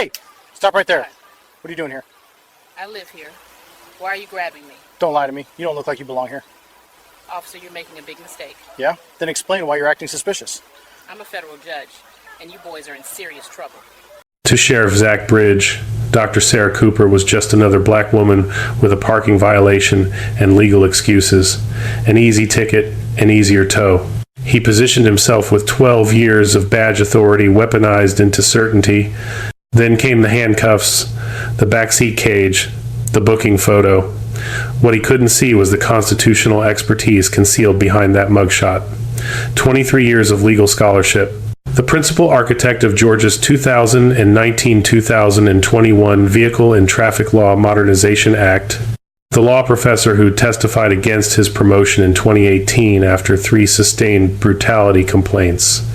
Hey! Stop right there. What are you doing here? I live here. Why are you grabbing me? Don't lie to me. You don't look like you belong here. Officer, you're making a big mistake. Yeah? Then explain why you're acting suspicious. I'm a federal judge, and you boys are in serious trouble. To Sheriff Zach Bridge, Dr. Sarah Cooper was just another black woman with a parking violation and legal excuses. An easy ticket, an easier tow. He positioned himself with 12 years of badge authority weaponized into certainty. Then came the handcuffs, the backseat cage, the booking photo. What he couldn't see was the constitutional expertise concealed behind that mugshot. 23 years of legal scholarship. The principal architect of Georgia's 2019-2021 Vehicle and Traffic Law Modernization Act. The law professor who testified against his promotion in 2018 after 3 sustained brutality complaints.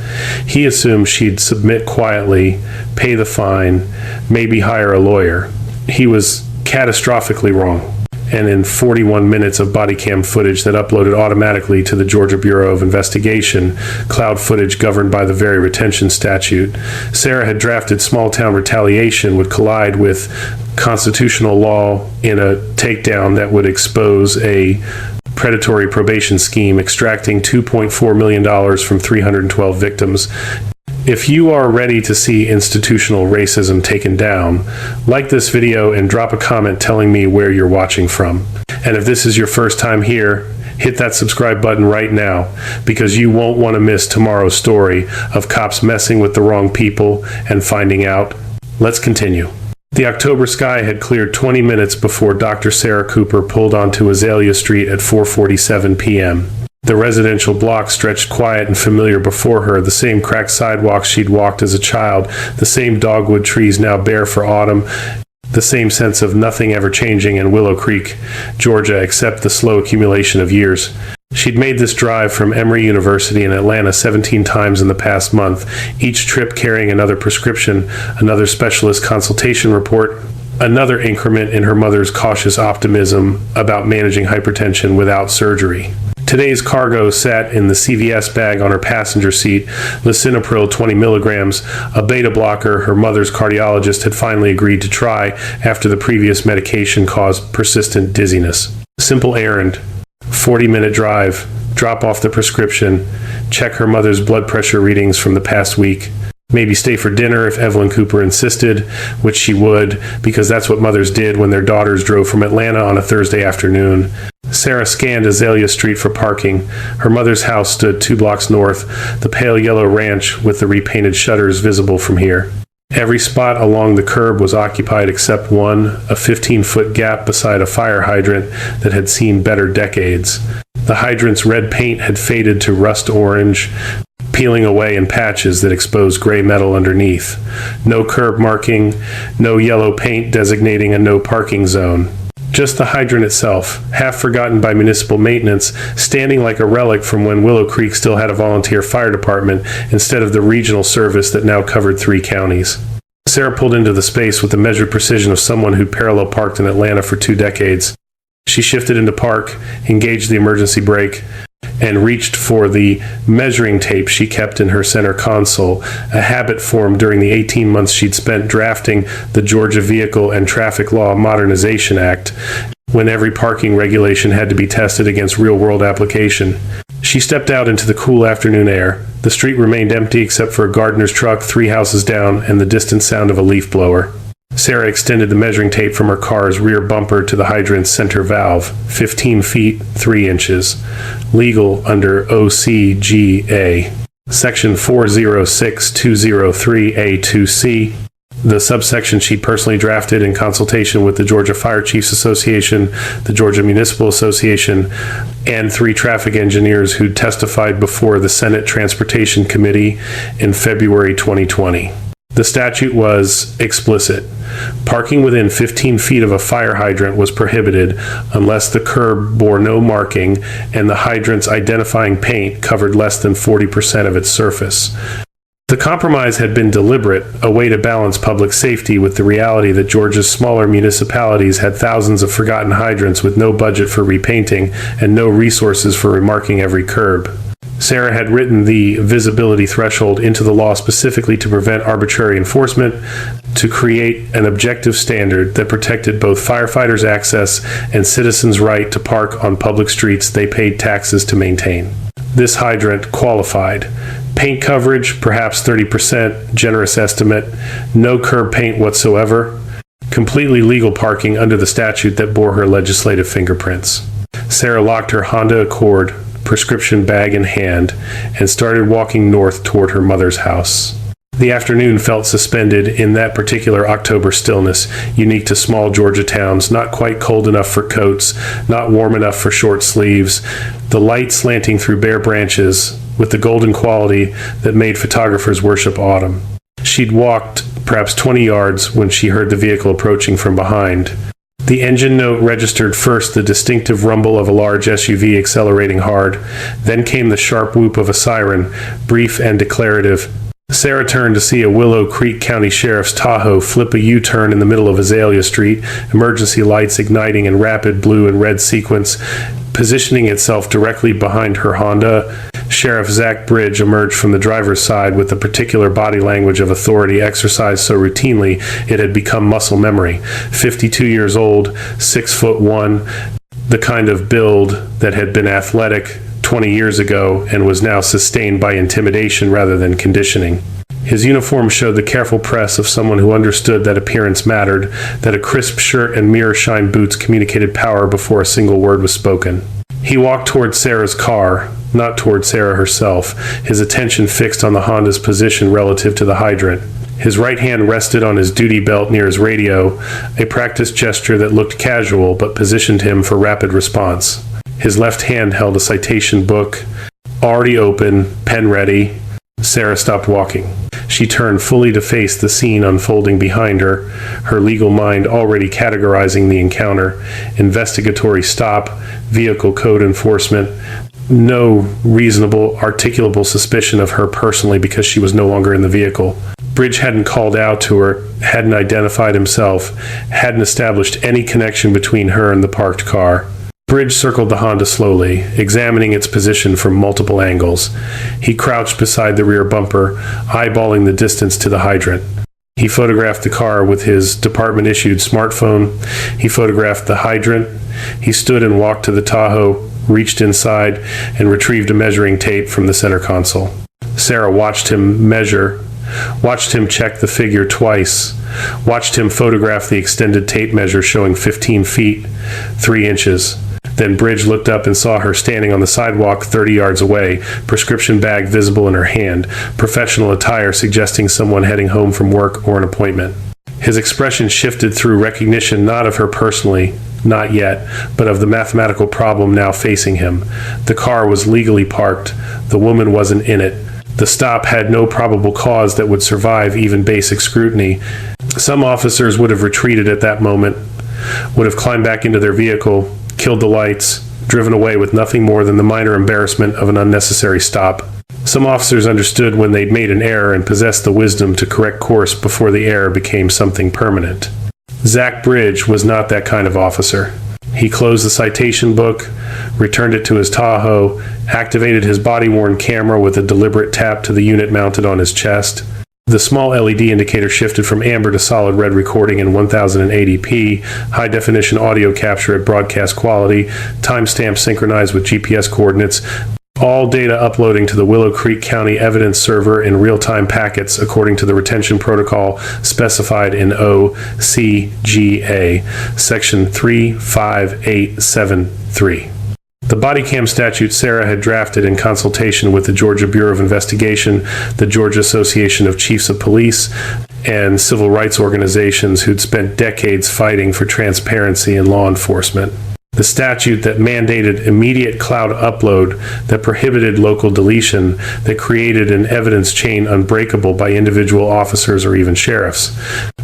He assumed she'd submit quietly, pay the fine, maybe hire a lawyer. He was catastrophically wrong. And in 41 minutes of body cam footage that uploaded automatically to the Georgia Bureau of Investigation, cloud footage governed by the very retention statute, Sarah had drafted small town retaliation would collide with constitutional law in a takedown that would expose a predatory probation scheme extracting $2.4 million from 312 victims. If you are ready to see institutional racism taken down, like this video and drop a comment telling me where you're watching from. And if this is your first time here, hit that subscribe button right now, because you won't want to miss tomorrow's story of cops messing with the wrong people and finding out. Let's continue. The October sky had cleared 20 minutes before Dr. Sarah Cooper pulled onto Azalea Street at 4:47 p.m. The residential block stretched quiet and familiar before her, the same cracked sidewalks she'd walked as a child, the same dogwood trees now bare for autumn, the same sense of nothing ever changing in Willow Creek, Georgia, except the slow accumulation of years. She'd made this drive from Emory University in Atlanta 17 times in the past month, each trip carrying another prescription, another specialist consultation report, another increment in her mother's cautious optimism about managing hypertension without surgery. Today's cargo sat in the CVS bag on her passenger seat, lisinopril 20 milligrams, a beta blocker her mother's cardiologist had finally agreed to try after the previous medication caused persistent dizziness. Simple errand, 40-minute drive, drop off the prescription, check her mother's blood pressure readings from the past week, maybe stay for dinner if Evelyn Cooper insisted, which she would, because that's what mothers did when their daughters drove from Atlanta on a Thursday afternoon. Sarah scanned Azalea Street for parking. Her mother's house stood 2 blocks north, the pale yellow ranch with the repainted shutters visible from here. Every spot along the curb was occupied except one, a 15-foot gap beside a fire hydrant that had seen better decades. The hydrant's red paint had faded to rust orange, peeling away in patches that exposed gray metal underneath. No curb marking, no yellow paint designating a no parking zone. Just the hydrant itself, half forgotten by municipal maintenance, standing like a relic from when Willow Creek still had a volunteer fire department instead of the regional service that now covered 3 counties. Sarah pulled into the space with the measured precision of someone who'd parallel parked in Atlanta for 2 decades. She shifted into park, engaged the emergency brake, and reached for the measuring tape she kept in her center console, a habit formed during the 18 months she'd spent drafting the Georgia Vehicle and Traffic Law Modernization Act, when every parking regulation had to be tested against real-world application. She stepped out into the cool afternoon air. The street remained empty except for a gardener's truck 3 houses down and the distant sound of a leaf blower. Sarah extended the measuring tape from her car's rear bumper to the hydrant's center valve, 15 feet, 3 inches. Legal under OCGA. Section 406203A2C, the subsection she personally drafted in consultation with the Georgia Fire Chiefs Association, the Georgia Municipal Association, and 3 traffic engineers who testified before the Senate Transportation Committee in February 2020. The statute was explicit. Parking within 15 feet of a fire hydrant was prohibited unless the curb bore no marking and the hydrant's identifying paint covered less than 40% of its surface. The compromise had been deliberate, a way to balance public safety with the reality that Georgia's smaller municipalities had thousands of forgotten hydrants with no budget for repainting and no resources for remarking every curb. Sarah had written the visibility threshold into the law specifically to prevent arbitrary enforcement, to create an objective standard that protected both firefighters' access and citizens' right to park on public streets they paid taxes to maintain. This hydrant qualified. Paint coverage, perhaps 30%, generous estimate, no curb paint whatsoever, completely legal parking under the statute that bore her legislative fingerprints. Sarah locked her Honda Accord, prescription bag in hand, and started walking north toward her mother's house. The afternoon felt suspended in that particular October stillness, unique to small Georgia towns, not quite cold enough for coats, not warm enough for short sleeves, the light slanting through bare branches with the golden quality that made photographers worship autumn. She'd walked perhaps 20 yards when she heard the vehicle approaching from behind. The engine note registered first the distinctive rumble of a large SUV accelerating hard, then came the sharp whoop of a siren, brief and declarative. Sarah turned to see a Willow Creek County Sheriff's Tahoe flip a U-turn in the middle of Azalea Street, emergency lights igniting in rapid blue and red sequence. Positioning itself directly behind her Honda, Sheriff Zach Bridge emerged from the driver's side with the particular body language of authority exercised so routinely it had become muscle memory. 52 years old, 6'1", the kind of build that had been athletic 20 years ago and was now sustained by intimidation rather than conditioning. His uniform showed the careful press of someone who understood that appearance mattered, that a crisp shirt and mirror-shine boots communicated power before a single word was spoken. He walked toward Sarah's car, not toward Sarah herself, his attention fixed on the Honda's position relative to the hydrant. His right hand rested on his duty belt near his radio, a practiced gesture that looked casual but positioned him for rapid response. His left hand held a citation book, already open, pen ready. Sarah stopped walking. She turned fully to face the scene unfolding behind her, her legal mind already categorizing the encounter. Investigatory stop, vehicle code enforcement, no reasonable, articulable suspicion of her personally because she was no longer in the vehicle. Bridge hadn't called out to her, hadn't identified himself, hadn't established any connection between her and the parked car. Bridge circled the Honda slowly, examining its position from multiple angles. He crouched beside the rear bumper, eyeballing the distance to the hydrant. He photographed the car with his department-issued smartphone. He photographed the hydrant. He stood and walked to the Tahoe, reached inside, and retrieved a measuring tape from the center console. Sarah watched him measure, watched him check the figure twice, watched him photograph the extended tape measure showing 15 feet, 3 inches. Then Bridge looked up and saw her standing on the sidewalk 30 yards away, prescription bag visible in her hand, professional attire suggesting someone heading home from work or an appointment. His expression shifted through recognition not of her personally, not yet, but of the mathematical problem now facing him. The car was legally parked. The woman wasn't in it. The stop had no probable cause that would survive even basic scrutiny. Some officers would have retreated at that moment, would have climbed back into their vehicle, killed the lights, driven away with nothing more than the minor embarrassment of an unnecessary stop. Some officers understood when they'd made an error and possessed the wisdom to correct course before the error became something permanent. Zach Bridge was not that kind of officer. He closed the citation book, returned it to his Tahoe, activated his body-worn camera with a deliberate tap to the unit mounted on his chest. The small LED indicator shifted from amber to solid red recording in 1080p, high-definition audio capture at broadcast quality, timestamp synchronized with GPS coordinates, all data uploading to the Willow Creek County Evidence Server in real-time packets according to the retention protocol specified in OCGA, Section 35873. The body cam statute Sarah had drafted in consultation with the Georgia Bureau of Investigation, the Georgia Association of Chiefs of Police, and civil rights organizations who'd spent decades fighting for transparency in law enforcement. The statute that mandated immediate cloud upload, that prohibited local deletion, that created an evidence chain unbreakable by individual officers or even sheriffs.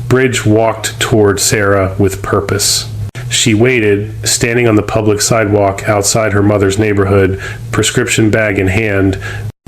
Bridge walked toward Sarah with purpose. She waited, standing on the public sidewalk outside her mother's neighborhood, prescription bag in hand,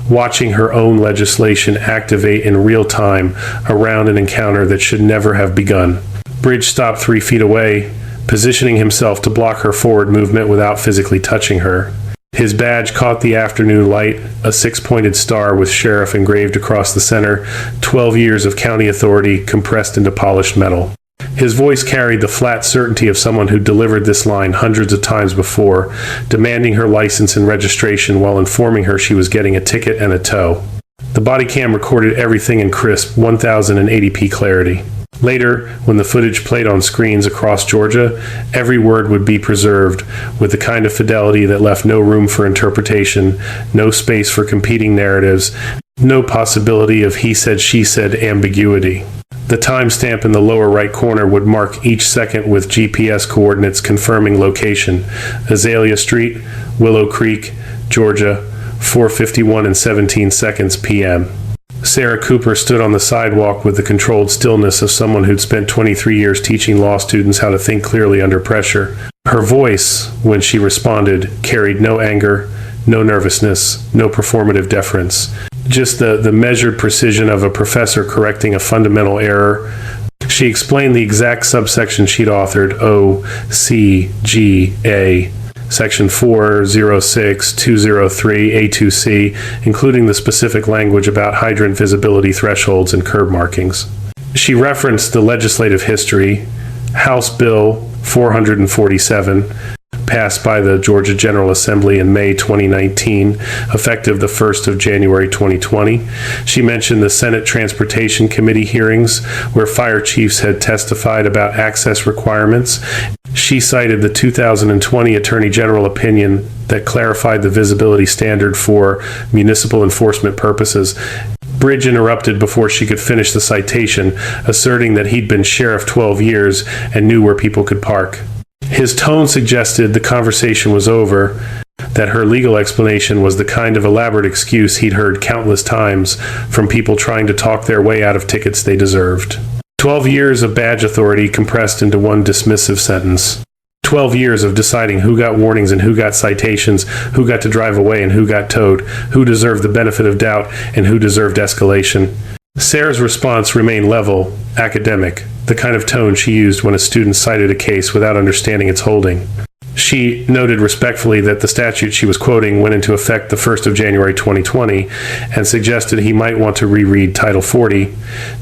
watching her own legislation activate in real time around an encounter that should never have begun. Bridge stopped 3 feet away, positioning himself to block her forward movement without physically touching her. His badge caught the afternoon light, a six-pointed star with sheriff engraved across the center, 12 years of county authority compressed into polished metal. His voice carried the flat certainty of someone who delivered this line hundreds of times before, demanding her license and registration while informing her she was getting a ticket and a tow. The body cam recorded everything in crisp 1080p clarity. Later, when the footage played on screens across Georgia, every word would be preserved with the kind of fidelity that left no room for interpretation, no space for competing narratives, no possibility of he said, she said ambiguity. The timestamp in the lower right corner would mark each second with GPS coordinates confirming location: Azalea Street, Willow Creek, Georgia, 4:51 and 17 seconds p.m. Sarah Cooper stood on the sidewalk with the controlled stillness of someone who'd spent 23 years teaching law students how to think clearly under pressure. Her voice, when she responded, carried no anger, no nervousness, no performative deference. Just the measured precision of a professor correcting a fundamental error. She explained the exact subsection she'd authored, O-C-G-A, Section 406-203-A2C, including the specific language about hydrant visibility thresholds and curb markings. She referenced the legislative history, House Bill 447, passed by the Georgia General Assembly in May 2019, effective the 1st of January 2020. She mentioned the Senate Transportation Committee hearings where fire chiefs had testified about access requirements. She cited the 2020 Attorney General opinion that clarified the visibility standard for municipal enforcement purposes. Bridge interrupted before she could finish the citation, asserting that he'd been sheriff 12 years and knew where people could park. His tone suggested the conversation was over, that her legal explanation was the kind of elaborate excuse he'd heard countless times from people trying to talk their way out of tickets they deserved. 12 years of badge authority compressed into one dismissive sentence. 12 years of deciding who got warnings and who got citations, who got to drive away and who got towed, who deserved the benefit of doubt and who deserved escalation. Sarah's response remained level, academic, the kind of tone she used when a student cited a case without understanding its holding. She noted respectfully that the statute she was quoting went into effect the 1st of January 2020 and suggested he might want to reread Title 40,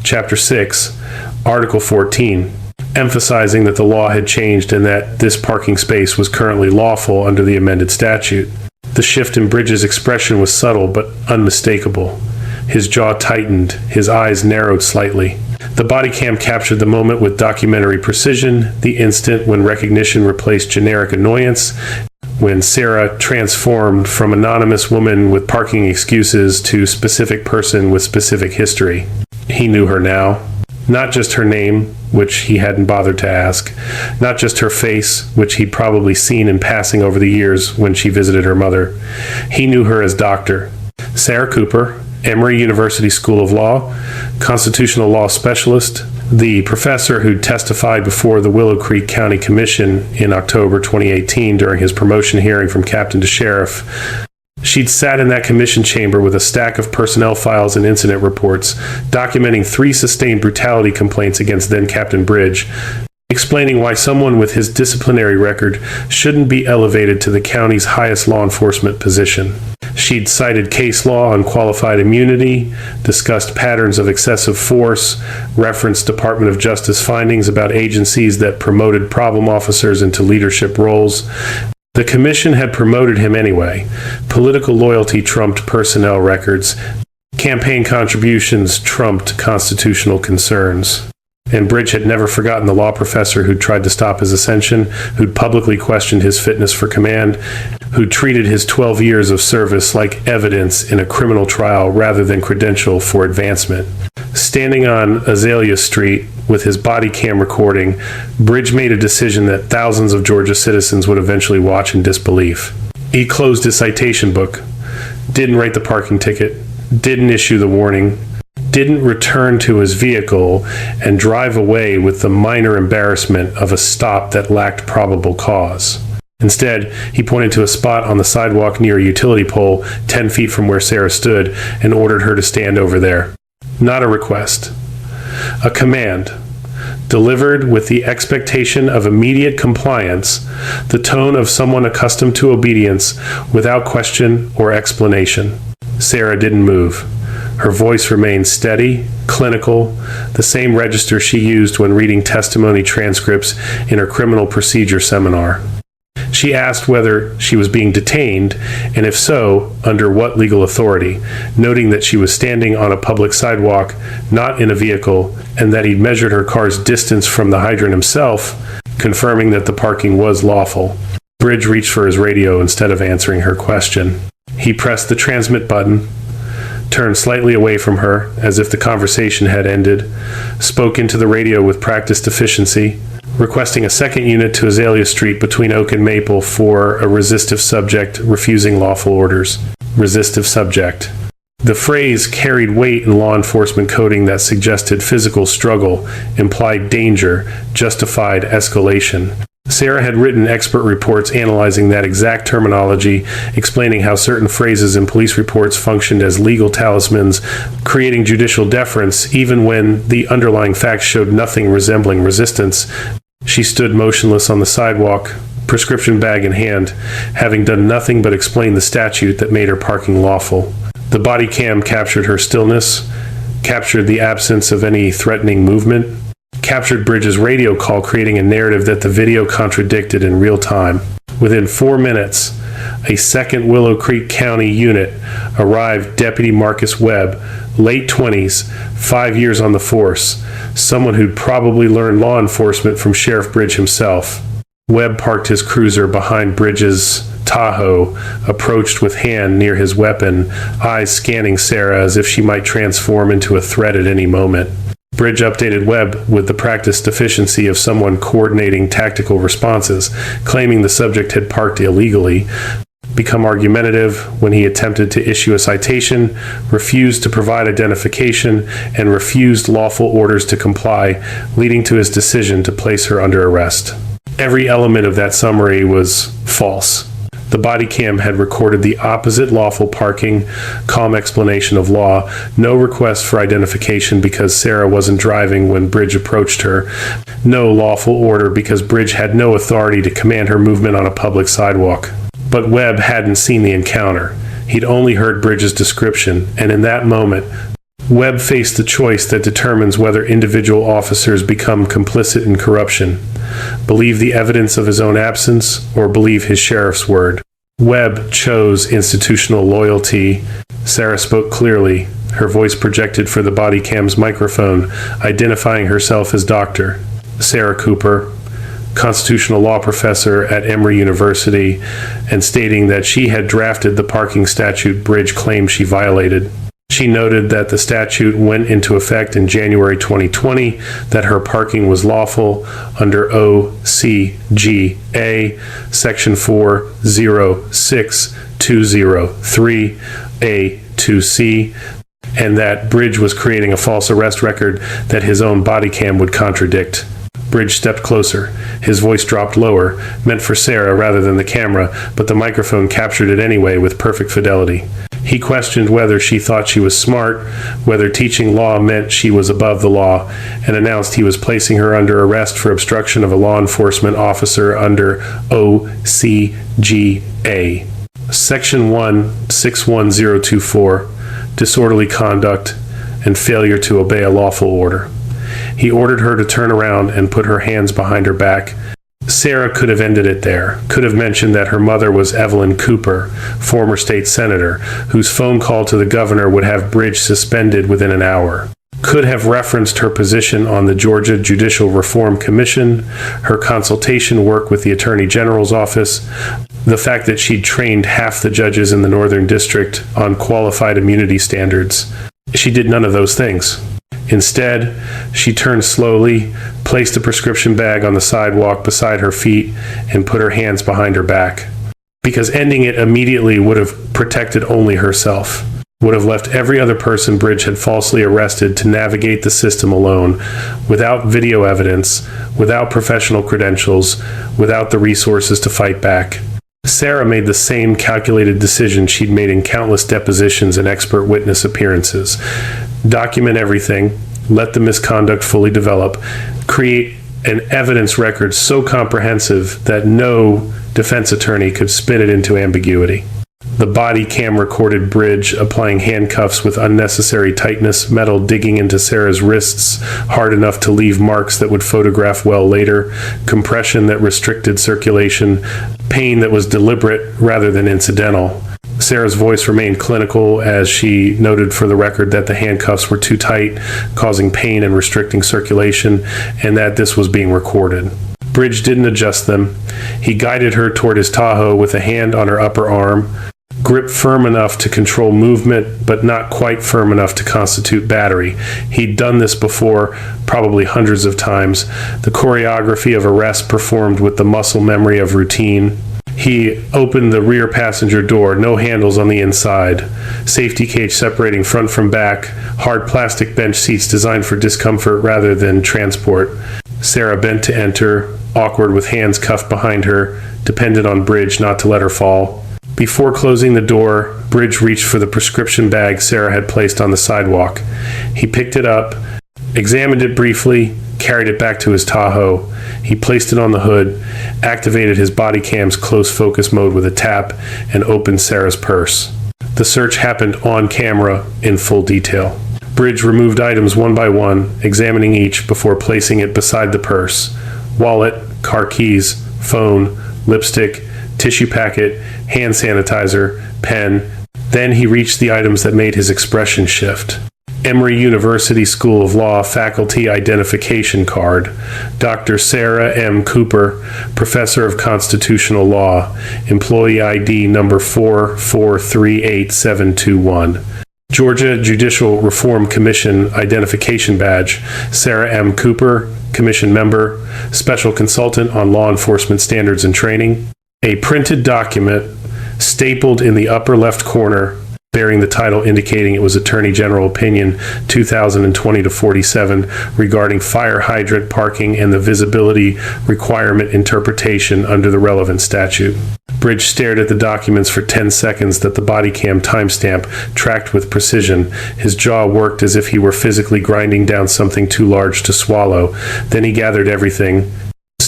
Chapter 6, Article 14, emphasizing that the law had changed and that this parking space was currently lawful under the amended statute. The shift in Bridges' expression was subtle but unmistakable. His jaw tightened, his eyes narrowed slightly. The body cam captured the moment with documentary precision, the instant when recognition replaced generic annoyance, when Sarah transformed from anonymous woman with parking excuses to specific person with specific history. He knew her now. Not just her name, which he hadn't bothered to ask. Not just her face, which he'd probably seen in passing over the years when she visited her mother. He knew her as Dr. Sarah Cooper, Emory University School of Law, constitutional law specialist, the professor who testified before the Willow Creek County Commission in October 2018 during his promotion hearing from captain to sheriff. She'd sat in that commission chamber with a stack of personnel files and incident reports, documenting 3 sustained brutality complaints against then-Captain Bridge, explaining why someone with his disciplinary record shouldn't be elevated to the county's highest law enforcement position. She'd cited case law on qualified immunity, discussed patterns of excessive force, referenced Department of Justice findings about agencies that promoted problem officers into leadership roles. The commission had promoted him anyway. Political loyalty trumped personnel records. Campaign contributions trumped constitutional concerns. And Bridge had never forgotten the law professor who'd tried to stop his ascension, who'd publicly questioned his fitness for command, who treated his 12 years of service like evidence in a criminal trial rather than credential for advancement. Standing on Azalea Street with his body cam recording, Bridge made a decision that thousands of Georgia citizens would eventually watch in disbelief. He closed his citation book, didn't write the parking ticket, didn't issue the warning, didn't return to his vehicle and drive away with the minor embarrassment of a stop that lacked probable cause. Instead, he pointed to a spot on the sidewalk near a utility pole 10 feet from where Sarah stood and ordered her to stand over there. Not a request. A command. delivered with the expectation of immediate compliance, the tone of someone accustomed to obedience without question or explanation. Sarah didn't move. Her voice remained steady, clinical, the same register she used when reading testimony transcripts in her criminal procedure seminar. She asked whether she was being detained, and if so, under what legal authority, noting that she was standing on a public sidewalk, not in a vehicle, and that he'd measured her car's distance from the hydrant himself, confirming that the parking was lawful. Bridge reached for his radio instead of answering her question. He pressed the transmit button, turned slightly away from her, as if the conversation had ended, spoke into the radio with practiced efficiency, requesting a second unit to Azalea Street between Oak and Maple for a resistive subject refusing lawful orders. Resistive subject. The phrase carried weight in law enforcement coding that suggested physical struggle, implied danger, justified escalation. Sarah had written expert reports analyzing that exact terminology, explaining how certain phrases in police reports functioned as legal talismans, creating judicial deference even when the underlying facts showed nothing resembling resistance. She stood motionless on the sidewalk, prescription bag in hand, having done nothing but explain the statute that made her parking lawful. The body cam captured her stillness, captured the absence of any threatening movement, captured Bridges' radio call, creating a narrative that the video contradicted in real time. Within 4 minutes, a second Willow Creek County unit arrived. Deputy Marcus Webb, late 20s, 5 years on the force, someone who'd probably learned law enforcement from Sheriff Bridge himself. Webb parked his cruiser behind Bridges' Tahoe, approached with hand near his weapon, eyes scanning Sarah as if she might transform into a threat at any moment. Bridge updated Webb with the practiced efficiency of someone coordinating tactical responses, claiming the subject had parked illegally, become argumentative when he attempted to issue a citation, refused to provide identification, and refused lawful orders to comply, leading to his decision to place her under arrest. Every element of that summary was false. The body cam had recorded the opposite lawful parking, calm explanation of law, no request for identification because Sarah wasn't driving when Bridge approached her, no lawful order because Bridge had no authority to command her movement on a public sidewalk. But Webb hadn't seen the encounter. He'd only heard Bridges' description, and in that moment, Webb faced the choice that determines whether individual officers become complicit in corruption. Believe the evidence of his own absence, or believe his sheriff's word. Webb chose institutional loyalty. Sarah spoke clearly, her voice projected for the body cam's microphone, identifying herself as Dr. Sarah Cooper, constitutional law professor at Emory University, and stating that she had drafted the parking statute Bridge claimed she violated. She noted that the statute went into effect in January 2020, that her parking was lawful under OCGA Section 406203A2C, and that Bridge was creating a false arrest record that his own body cam would contradict. Bridge stepped closer. His voice dropped lower, meant for Sarah rather than the camera, but the microphone captured it anyway with perfect fidelity. He questioned whether she thought she was smart, whether teaching law meant she was above the law, and announced he was placing her under arrest for obstruction of a law enforcement officer under OCGA. Section 161024, disorderly conduct and failure to obey a lawful order. He ordered her to turn around and put her hands behind her back. Sarah could have ended it there, could have mentioned that her mother was Evelyn Cooper, former state senator, whose phone call to the governor would have Bridge suspended within an hour. Could have referenced her position on the Georgia Judicial Reform Commission, her consultation work with the Attorney General's office, the fact that she'd trained half the judges in the Northern District on qualified immunity standards. She did none of those things. Instead, she turned slowly, placed a prescription bag on the sidewalk beside her feet, and put her hands behind her back. Because ending it immediately would have protected only herself, would have left every other person Bridge had falsely arrested to navigate the system alone, without video evidence, without professional credentials, without the resources to fight back. Sarah made the same calculated decision she'd made in countless depositions and expert witness appearances. Document everything, let the misconduct fully develop, create an evidence record so comprehensive that no defense attorney could spin it into ambiguity. The body cam recorded Bridge applying handcuffs with unnecessary tightness, metal digging into Sarah's wrists hard enough to leave marks that would photograph well later, compression that restricted circulation, pain that was deliberate rather than incidental. Sarah's voice remained clinical as she noted for the record that the handcuffs were too tight, causing pain and restricting circulation, and that this was being recorded. Bridge didn't adjust them. He guided her toward his Tahoe with a hand on her upper arm, grip firm enough to control movement, but not quite firm enough to constitute battery. He'd done this before, probably hundreds of times. The choreography of arrest performed with the muscle memory of routine. He opened the rear passenger door, no handles on the inside. Safety cage separating front from back, hard plastic bench seats designed for discomfort rather than transport. Sarah bent to enter, awkward with hands cuffed behind her, dependent on Bridge not to let her fall. Before closing the door, Bridge reached for the prescription bag Sarah had placed on the sidewalk. He picked it up, examined it briefly, carried it back to his Tahoe. He placed it on the hood, activated his body cam's close focus mode with a tap, and opened Sarah's purse. The search happened on camera in full detail. Bridge removed items one by one, examining each before placing it beside the purse. Wallet, car keys, phone, lipstick, tissue packet, hand sanitizer, pen. Then he reached the items that made his expression shift. Emory University School of Law Faculty Identification Card, Dr. Sarah M. Cooper, Professor of Constitutional Law, Employee ID number 4438721. Georgia Judicial Reform Commission Identification Badge, Sarah M. Cooper, Commission Member, Special Consultant on Law Enforcement Standards and Training. A printed document stapled in the upper left corner bearing the title indicating it was Attorney General Opinion 2020-47 regarding fire hydrant parking and the visibility requirement interpretation under the relevant statute. Bridge stared at the documents for 10 seconds that the body cam timestamp tracked with precision. His jaw worked as if he were physically grinding down something too large to swallow. Then he gathered everything,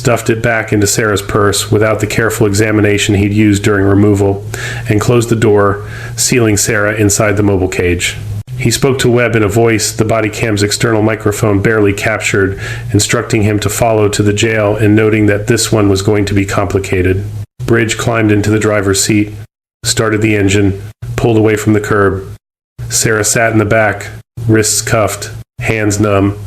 stuffed it back into Sarah's purse without the careful examination he'd used during removal, and closed the door, sealing Sarah inside the mobile cage. He spoke to Webb in a voice the body cam's external microphone barely captured, instructing him to follow to the jail and noting that this one was going to be complicated. Bridge climbed into the driver's seat, started the engine, pulled away from the curb. Sarah sat in the back, wrists cuffed, hands numb.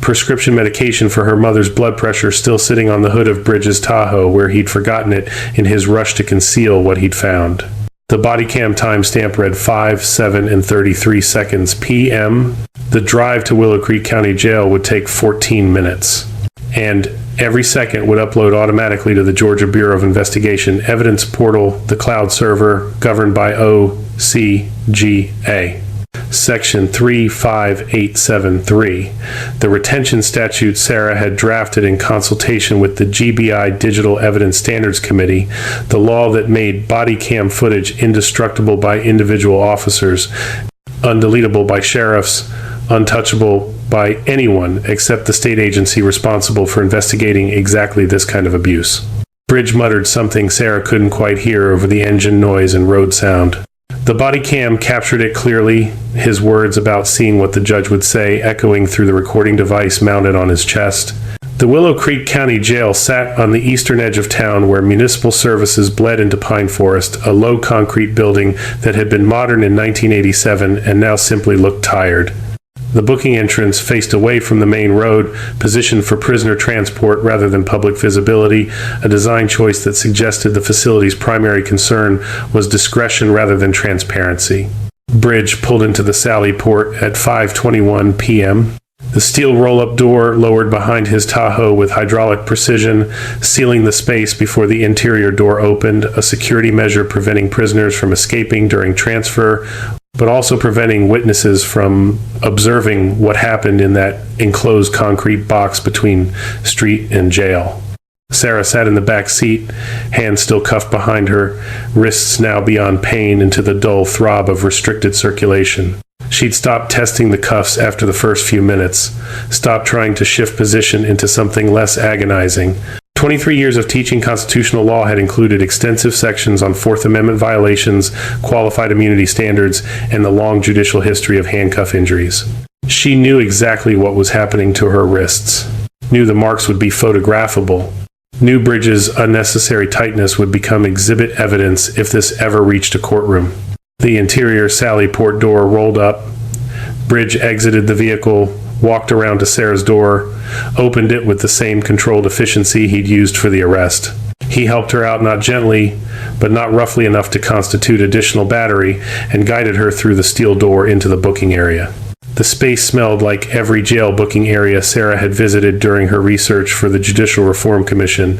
Prescription medication for her mother's blood pressure still sitting on the hood of Bridge's Tahoe where he'd forgotten it in his rush to conceal what he'd found. The body cam timestamp read 5, 7, and 33 seconds p.m. The drive to Willow Creek County Jail would take 14 minutes. And every second would upload automatically to the Georgia Bureau of Investigation evidence portal, the cloud server governed by OCGA. Section 35873, the retention statute Sarah had drafted in consultation with the GBI Digital Evidence Standards Committee, the law that made body cam footage indestructible by individual officers, undeletable by sheriffs, untouchable by anyone except the state agency responsible for investigating exactly this kind of abuse. Bridge muttered something Sarah couldn't quite hear over the engine noise and road sound. The body cam captured it clearly, his words about seeing what the judge would say echoing through the recording device mounted on his chest. The Willow Creek County Jail sat on the eastern edge of town where municipal services bled into Pine Forest, a low concrete building that had been modern in 1987 and now simply looked tired. The booking entrance faced away from the main road, positioned for prisoner transport rather than public visibility, a design choice that suggested the facility's primary concern was discretion rather than transparency. Bridge pulled into the Sally Port at 5:21 p.m. The steel roll-up door lowered behind his Tahoe with hydraulic precision, sealing the space before the interior door opened, a security measure preventing prisoners from escaping during transfer, but also preventing witnesses from observing what happened in that enclosed concrete box between street and jail. Sarah sat in the back seat, hands still cuffed behind her, wrists now beyond pain into the dull throb of restricted circulation. She'd stopped testing the cuffs after the first few minutes, stopped trying to shift position into something less agonizing. 23 years of teaching constitutional law had included extensive sections on Fourth Amendment violations, qualified immunity standards, and the long judicial history of handcuff injuries. She knew exactly what was happening to her wrists, knew the marks would be photographable, knew Bridges' unnecessary tightness would become exhibit evidence if this ever reached a courtroom. The interior Sally Port door rolled up. Bridge exited the vehicle, walked around to Sarah's door, opened it with the same controlled efficiency he'd used for the arrest. He helped her out not gently, but not roughly enough to constitute additional battery, and guided her through the steel door into the booking area. The space smelled like every jail booking area Sarah had visited during her research for the Judicial Reform Commission.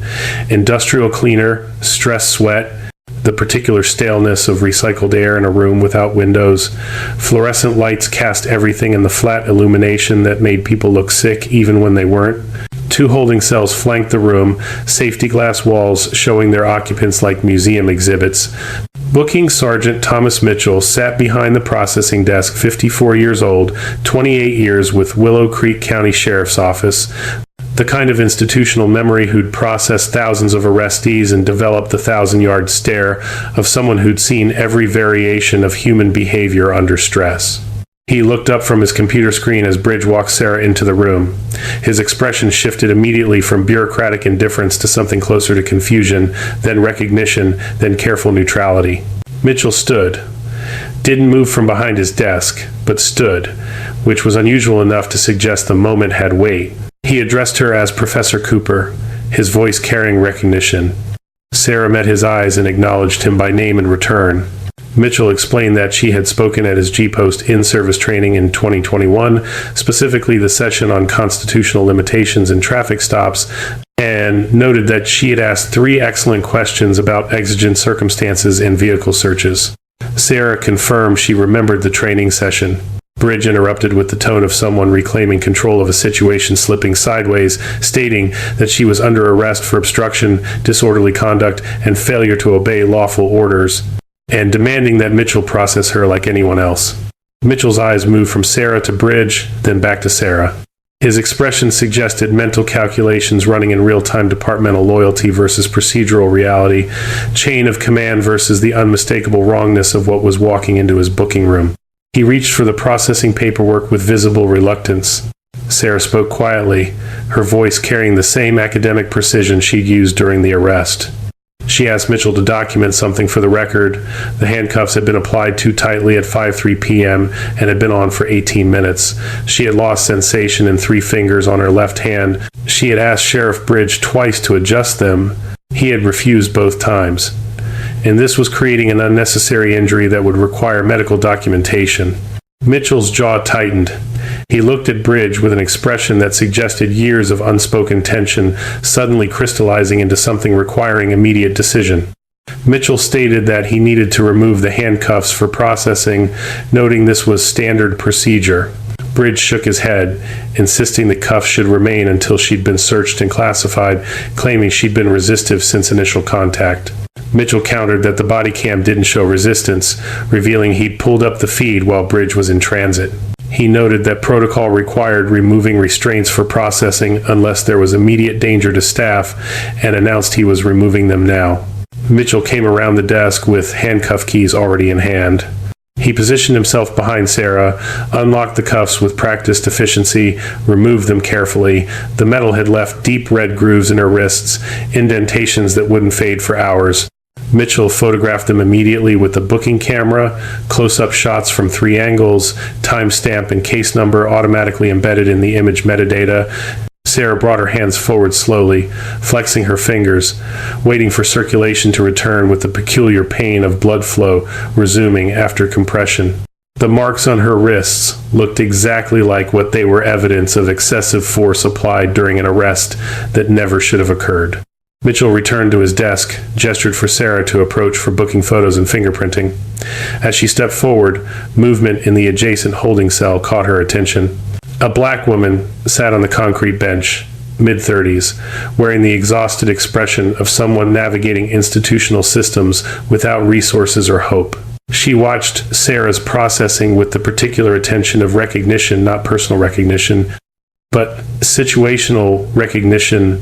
Industrial cleaner, stress sweat, the particular staleness of recycled air in a room without windows. Fluorescent lights cast everything in the flat illumination that made people look sick even when they weren't. 2 holding cells flanked the room, safety glass walls showing their occupants like museum exhibits. Booking Sergeant Thomas Mitchell sat behind the processing desk, 54 years old, 28 years with Willow Creek County Sheriff's Office. The kind of institutional memory who'd processed thousands of arrestees and developed the 1,000-yard stare of someone who'd seen every variation of human behavior under stress. He looked up from his computer screen as Bridge walked Sarah into the room. His expression shifted immediately from bureaucratic indifference to something closer to confusion, then recognition, then careful neutrality. Mitchell stood. Didn't move from behind his desk, but stood, which was unusual enough to suggest the moment had weight. He addressed her as Professor Cooper, his voice carrying recognition. Sarah met his eyes and acknowledged him by name in return. Mitchell explained that she had spoken at his G-Post in-service training in 2021, specifically the session on constitutional limitations and traffic stops, and noted that she had asked 3 excellent questions about exigent circumstances in vehicle searches. Sarah confirmed she remembered the training session. Bridge interrupted with the tone of someone reclaiming control of a situation slipping sideways, stating that she was under arrest for obstruction, disorderly conduct, and failure to obey lawful orders, and demanding that Mitchell process her like anyone else. Mitchell's eyes moved from Sarah to Bridge, then back to Sarah. His expression suggested mental calculations running in real-time departmental loyalty versus procedural reality, chain of command versus the unmistakable wrongness of what was walking into his booking room. He reached for the processing paperwork with visible reluctance. Sarah spoke quietly, her voice carrying the same academic precision she'd used during the arrest. She asked Mitchell to document something for the record. The handcuffs had been applied too tightly at 5:03 p.m. and had been on for 18 minutes. She had lost sensation in 3 fingers on her left hand. She had asked Sheriff Bridge twice to adjust them. He had refused both times. And this was creating an unnecessary injury that would require medical documentation. Mitchell's jaw tightened. He looked at Bridge with an expression that suggested years of unspoken tension suddenly crystallizing into something requiring immediate decision. Mitchell stated that he needed to remove the handcuffs for processing, noting this was standard procedure. Bridge shook his head, insisting the cuffs should remain until she'd been searched and classified, claiming she'd been resistive since initial contact. Mitchell countered that the body cam didn't show resistance, revealing he'd pulled up the feed while Bridge was in transit. He noted that protocol required removing restraints for processing unless there was immediate danger to staff, and announced he was removing them now. Mitchell came around the desk with handcuff keys already in hand. He positioned himself behind Sarah, unlocked the cuffs with practiced efficiency, removed them carefully. The metal had left deep red grooves in her wrists, indentations that wouldn't fade for hours. Mitchell photographed them immediately with the booking camera, close-up shots from 3 angles, timestamp and case number automatically embedded in the image metadata. Sarah brought her hands forward slowly, flexing her fingers, waiting for circulation to return with the peculiar pain of blood flow resuming after compression. The marks on her wrists looked exactly like what they were evidence of excessive force applied during an arrest that never should have occurred. Mitchell returned to his desk, gestured for Sarah to approach for booking photos and fingerprinting. As she stepped forward, movement in the adjacent holding cell caught her attention. A black woman sat on the concrete bench, mid-30s, wearing the exhausted expression of someone navigating institutional systems without resources or hope. She watched Sarah's processing with the particular attention of recognition, not personal recognition, but situational recognition,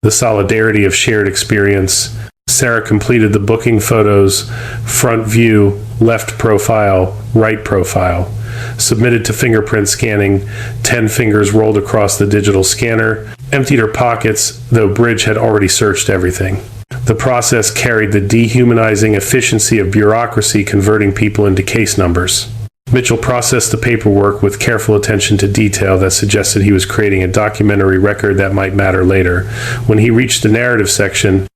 the solidarity of shared experience. Sarah completed the booking photos, front view, left profile, right profile, submitted to fingerprint scanning, 10 fingers rolled across the digital scanner, emptied her pockets, though Bridge had already searched everything. The process carried the dehumanizing efficiency of bureaucracy converting people into case numbers. Mitchell processed the paperwork with careful attention to detail that suggested he was creating a documentary record that might matter later. When he reached the narrative section,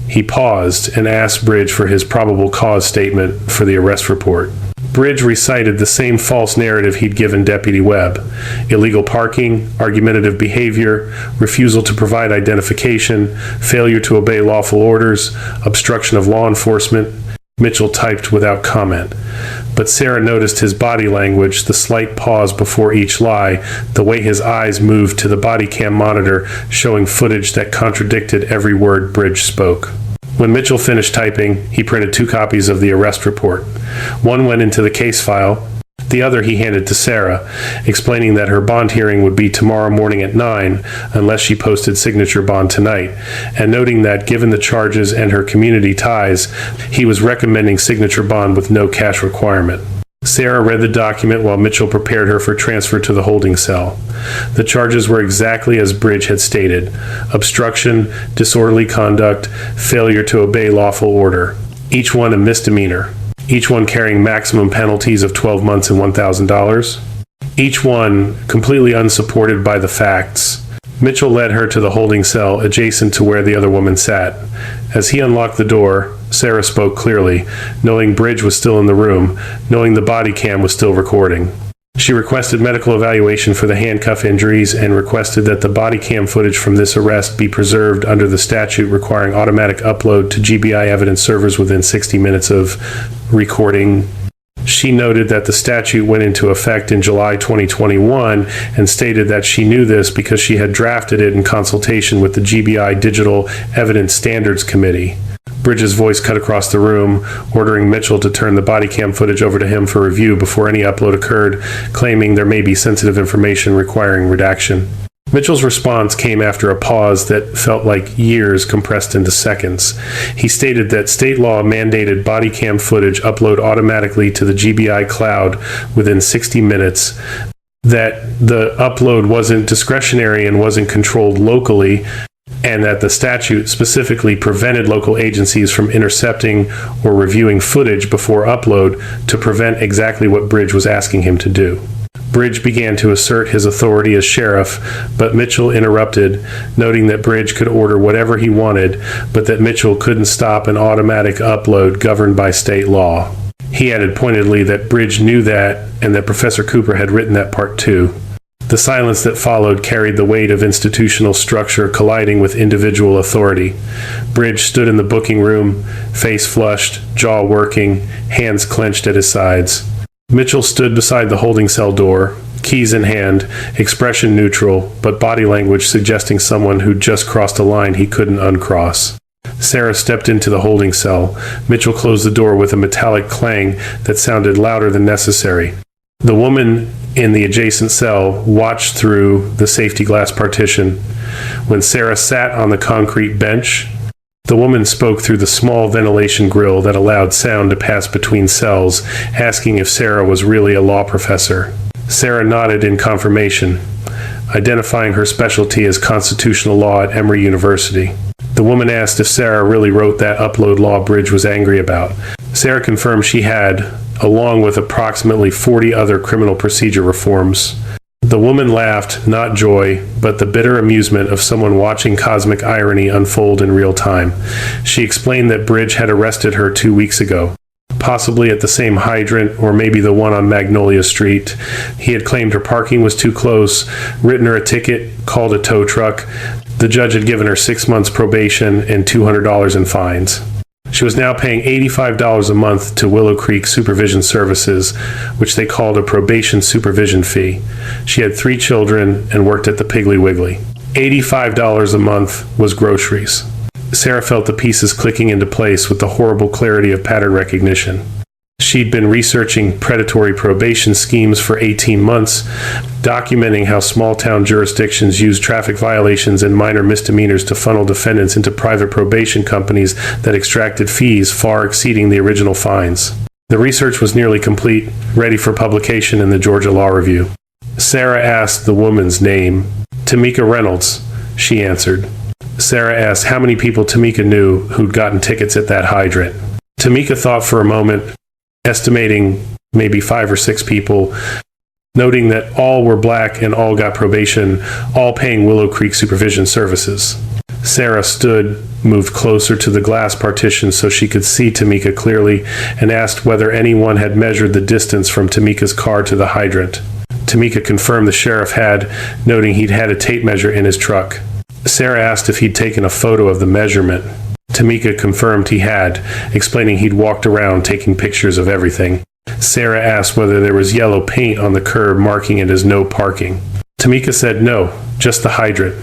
he paused and asked Bridge for his probable cause statement for the arrest report. Bridge recited the same false narrative he'd given Deputy Webb: illegal parking, argumentative behavior, refusal to provide identification, failure to obey lawful orders, obstruction of law enforcement. Mitchell typed without comment. But Sarah noticed his body language, the slight pause before each lie, the way his eyes moved to the body cam monitor showing footage that contradicted every word Bridge spoke. When Mitchell finished typing, he printed 2 copies of the arrest report. One went into the case file. The other he handed to Sarah, explaining that her bond hearing would be tomorrow morning at 9 unless she posted signature bond tonight, and noting that given the charges and her community ties, he was recommending signature bond with no cash requirement. Sarah read the document while Mitchell prepared her for transfer to the holding cell. The charges were exactly as Bridge had stated: obstruction, disorderly conduct, failure to obey lawful order. Each one a misdemeanor. Each one carrying maximum penalties of 12 months and $1,000. Each one completely unsupported by the facts. Mitchell led her to the holding cell adjacent to where the other woman sat. As he unlocked the door, Sarah spoke clearly, knowing Bridge was still in the room, knowing the body cam was still recording. She requested medical evaluation for the handcuff injuries and requested that the body cam footage from this arrest be preserved under the statute requiring automatic upload to GBI evidence servers within 60 minutes of recording. She noted that the statute went into effect in July 2021 and stated that she knew this because she had drafted it in consultation with the GBI Digital Evidence Standards Committee. Bridge's voice cut across the room, ordering Mitchell to turn the body cam footage over to him for review before any upload occurred, claiming there may be sensitive information requiring redaction. Mitchell's response came after a pause that felt like years compressed into seconds. He stated that state law mandated body cam footage upload automatically to the GBI cloud within 60 minutes, that the upload wasn't discretionary and wasn't controlled locally, and that the statute specifically prevented local agencies from intercepting or reviewing footage before upload to prevent exactly what Bridge was asking him to do. Bridge began to assert his authority as sheriff, but Mitchell interrupted, noting that Bridge could order whatever he wanted, but that Mitchell couldn't stop an automatic upload governed by state law. He added pointedly that Bridge knew that, and that Professor Cooper had written that part too. The silence that followed carried the weight of institutional structure colliding with individual authority. Bridge stood in the booking room, face flushed, jaw working, hands clenched at his sides. Mitchell stood beside the holding cell door, keys in hand, expression neutral, but body language suggesting someone who'd just crossed a line he couldn't uncross. Sarah stepped into the holding cell. Mitchell closed the door with a metallic clang that sounded louder than necessary. The woman in the adjacent cell watched through the safety glass partition. When Sarah sat on the concrete bench, the woman spoke through the small ventilation grill that allowed sound to pass between cells, asking if Sarah was really a law professor. Sarah nodded in confirmation, identifying her specialty as constitutional law at Emory University. The woman asked if Sarah really wrote that upload law Bridge was angry about. Sarah confirmed she had, along with approximately 40 other criminal procedure reforms. The woman laughed, not joy, but the bitter amusement of someone watching cosmic irony unfold in real time. She explained that Bridge had arrested her 2 weeks ago, possibly at the same hydrant or maybe the one on Magnolia Street. He had claimed her parking was too close, written her a ticket, called a tow truck. The judge had given her 6 months probation and $200 in fines. She was now paying $85 a month to Willow Creek Supervision Services, which they called a probation supervision fee. She had 3 children and worked at the Piggly Wiggly. $85 a month was groceries. Sarah felt the pieces clicking into place with the horrible clarity of pattern recognition. She'd been researching predatory probation schemes for 18 months, documenting how small-town jurisdictions use traffic violations and minor misdemeanors to funnel defendants into private probation companies that extracted fees far exceeding the original fines. The research was nearly complete, ready for publication in the Georgia Law Review. Sarah asked the woman's name. Tamika Reynolds, she answered. Sarah asked how many people Tamika knew who'd gotten tickets at that hydrant. Tamika thought for a moment, estimating maybe 5 or 6 people, noting that all were black and all got probation, all paying Willow Creek Supervision Services. Sarah stood, moved closer to the glass partition so she could see Tamika clearly, and asked whether anyone had measured the distance from Tamika's car to the hydrant. Tamika confirmed the sheriff had, noting he'd had a tape measure in his truck. Sarah asked if he'd taken a photo of the measurement. Tamika confirmed he had, explaining he'd walked around taking pictures of everything. Sarah asked whether there was yellow paint on the curb marking it as no parking. Tamika said no, just the hydrant.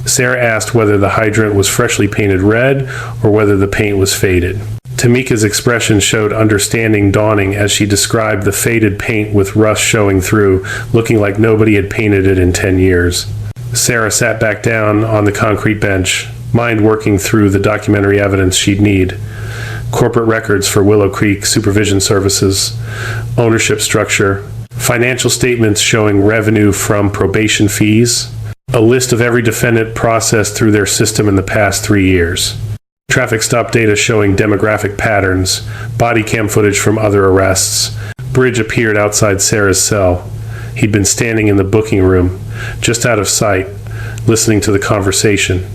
Sarah asked whether the hydrant was freshly painted red or whether the paint was faded. Tamika's expression showed understanding dawning as she described the faded paint with rust showing through, looking like nobody had painted it in 10 years. Sarah sat back down on the concrete bench, mind working through the documentary evidence she'd need. Corporate records for Willow Creek Supervision Services, ownership structure, financial statements showing revenue from probation fees, a list of every defendant processed through their system in the past 3 years, traffic stop data showing demographic patterns, body cam footage from other arrests. Bridge appeared outside Sarah's cell. He'd been standing in the booking room, just out of sight, listening to the conversation.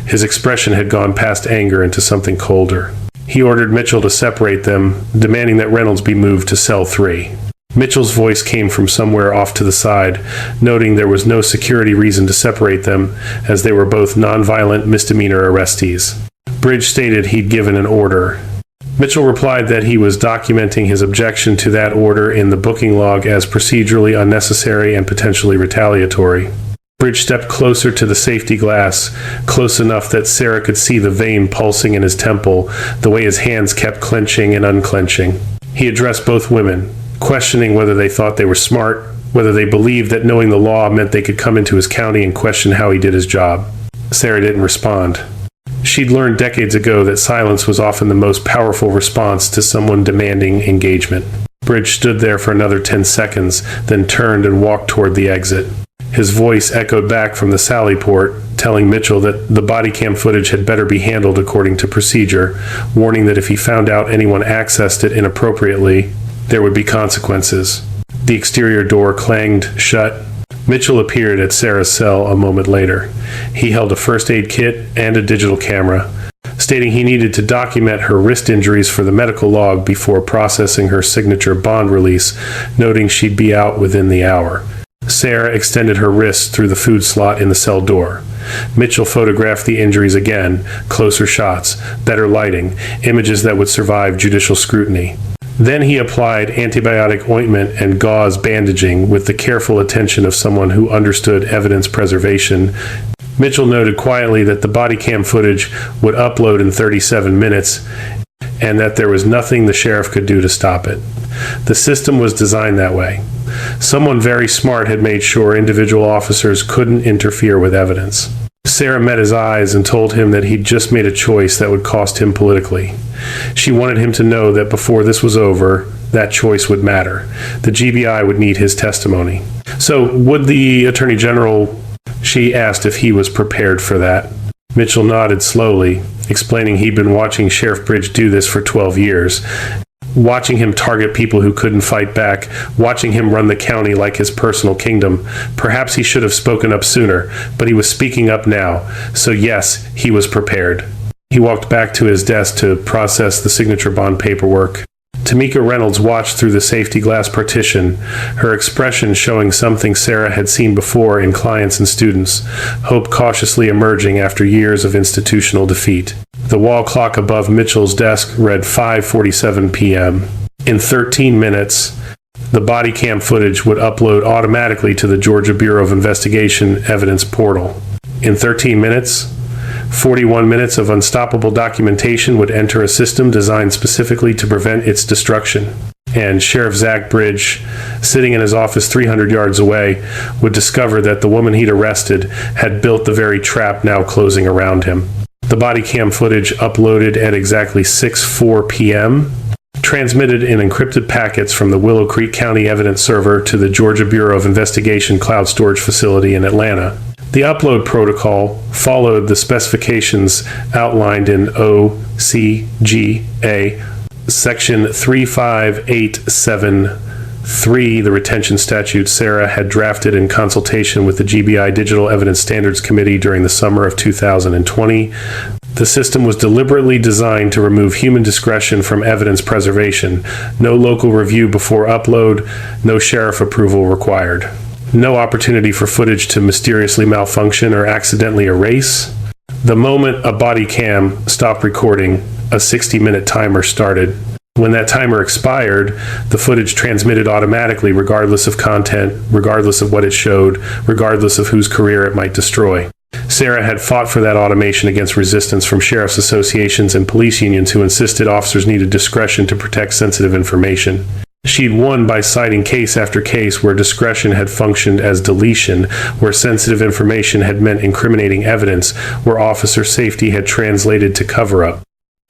His expression had gone past anger into something colder. He ordered Mitchell to separate them, demanding that Reynolds be moved to cell 3. Mitchell's voice came from somewhere off to the side, noting there was no security reason to separate them, as they were both nonviolent misdemeanor arrestees. Bridge stated he'd given an order. Mitchell replied that he was documenting his objection to that order in the booking log as procedurally unnecessary and potentially retaliatory. Bridge stepped closer to the safety glass, close enough that Sarah could see the vein pulsing in his temple, the way his hands kept clenching and unclenching. He addressed both women, questioning whether they thought they were smart, whether they believed that knowing the law meant they could come into his county and question how he did his job. Sarah didn't respond. She'd learned decades ago that silence was often the most powerful response to someone demanding engagement. Bridge stood there for another 10 seconds, then turned and walked toward the exit. His voice echoed back from the sally port, telling Mitchell that the body cam footage had better be handled according to procedure, warning that if he found out anyone accessed it inappropriately, there would be consequences. The exterior door clanged shut. Mitchell appeared at Sarah's cell a moment later. He held a first aid kit and a digital camera, stating he needed to document her wrist injuries for the medical log before processing her signature bond release, noting she'd be out within the hour. Sarah extended her wrist through the food slot in the cell door. Mitchell photographed the injuries again, closer shots, better lighting, images that would survive judicial scrutiny. Then he applied antibiotic ointment and gauze bandaging with the careful attention of someone who understood evidence preservation. Mitchell noted quietly that the body cam footage would upload in 37 minutes and that there was nothing the sheriff could do to stop it. The system was designed that way. Someone very smart had made sure individual officers couldn't interfere with evidence. Sarah met his eyes and told him that he'd just made a choice that would cost him politically. She wanted him to know that before this was over, that choice would matter. The GBI would need his testimony. So would the Attorney General, she asked if he was prepared for that. Mitchell nodded slowly, explaining he'd been watching Sheriff Bridge do this for 12 years. Watching him target people who couldn't fight back, watching him run the county like his personal kingdom. Perhaps he should have spoken up sooner, but he was speaking up now. So yes, he was prepared. He walked back to his desk to process the signature bond paperwork. Tamika Reynolds watched through the safety glass partition, her expression showing something Sarah had seen before in clients and students, hope cautiously emerging after years of institutional defeat. The wall clock above Mitchell's desk read 5:47 p.m. In 13 minutes, the body cam footage would upload automatically to the Georgia Bureau of Investigation evidence portal. In 13 minutes, 41 minutes of unstoppable documentation would enter a system designed specifically to prevent its destruction. and Sheriff Zach Bridge, sitting in his office 300 yards away, would discover that the woman he'd arrested had built the very trap now closing around him. The body cam footage uploaded at exactly 6:04 p.m. transmitted in encrypted packets from the Willow Creek County evidence server to the Georgia Bureau of Investigation cloud storage facility in Atlanta. The upload protocol followed the specifications outlined in OCGA Section 35873, the retention statute Sarah had drafted in consultation with the GBI Digital Evidence Standards Committee during the summer of 2020. The system was deliberately designed to remove human discretion from evidence preservation. No local review before upload, no sheriff approval required. No opportunity for footage to mysteriously malfunction or accidentally erase. The moment a body cam stopped recording, a 60-minute timer started. When that timer expired, the footage transmitted automatically regardless of content, regardless of what it showed, regardless of whose career it might destroy. Sarah had fought for that automation against resistance from sheriff's associations and police unions who insisted officers needed discretion to protect sensitive information. She'd won by citing case after case where discretion had functioned as deletion, where sensitive information had meant incriminating evidence, where officer safety had translated to cover-up.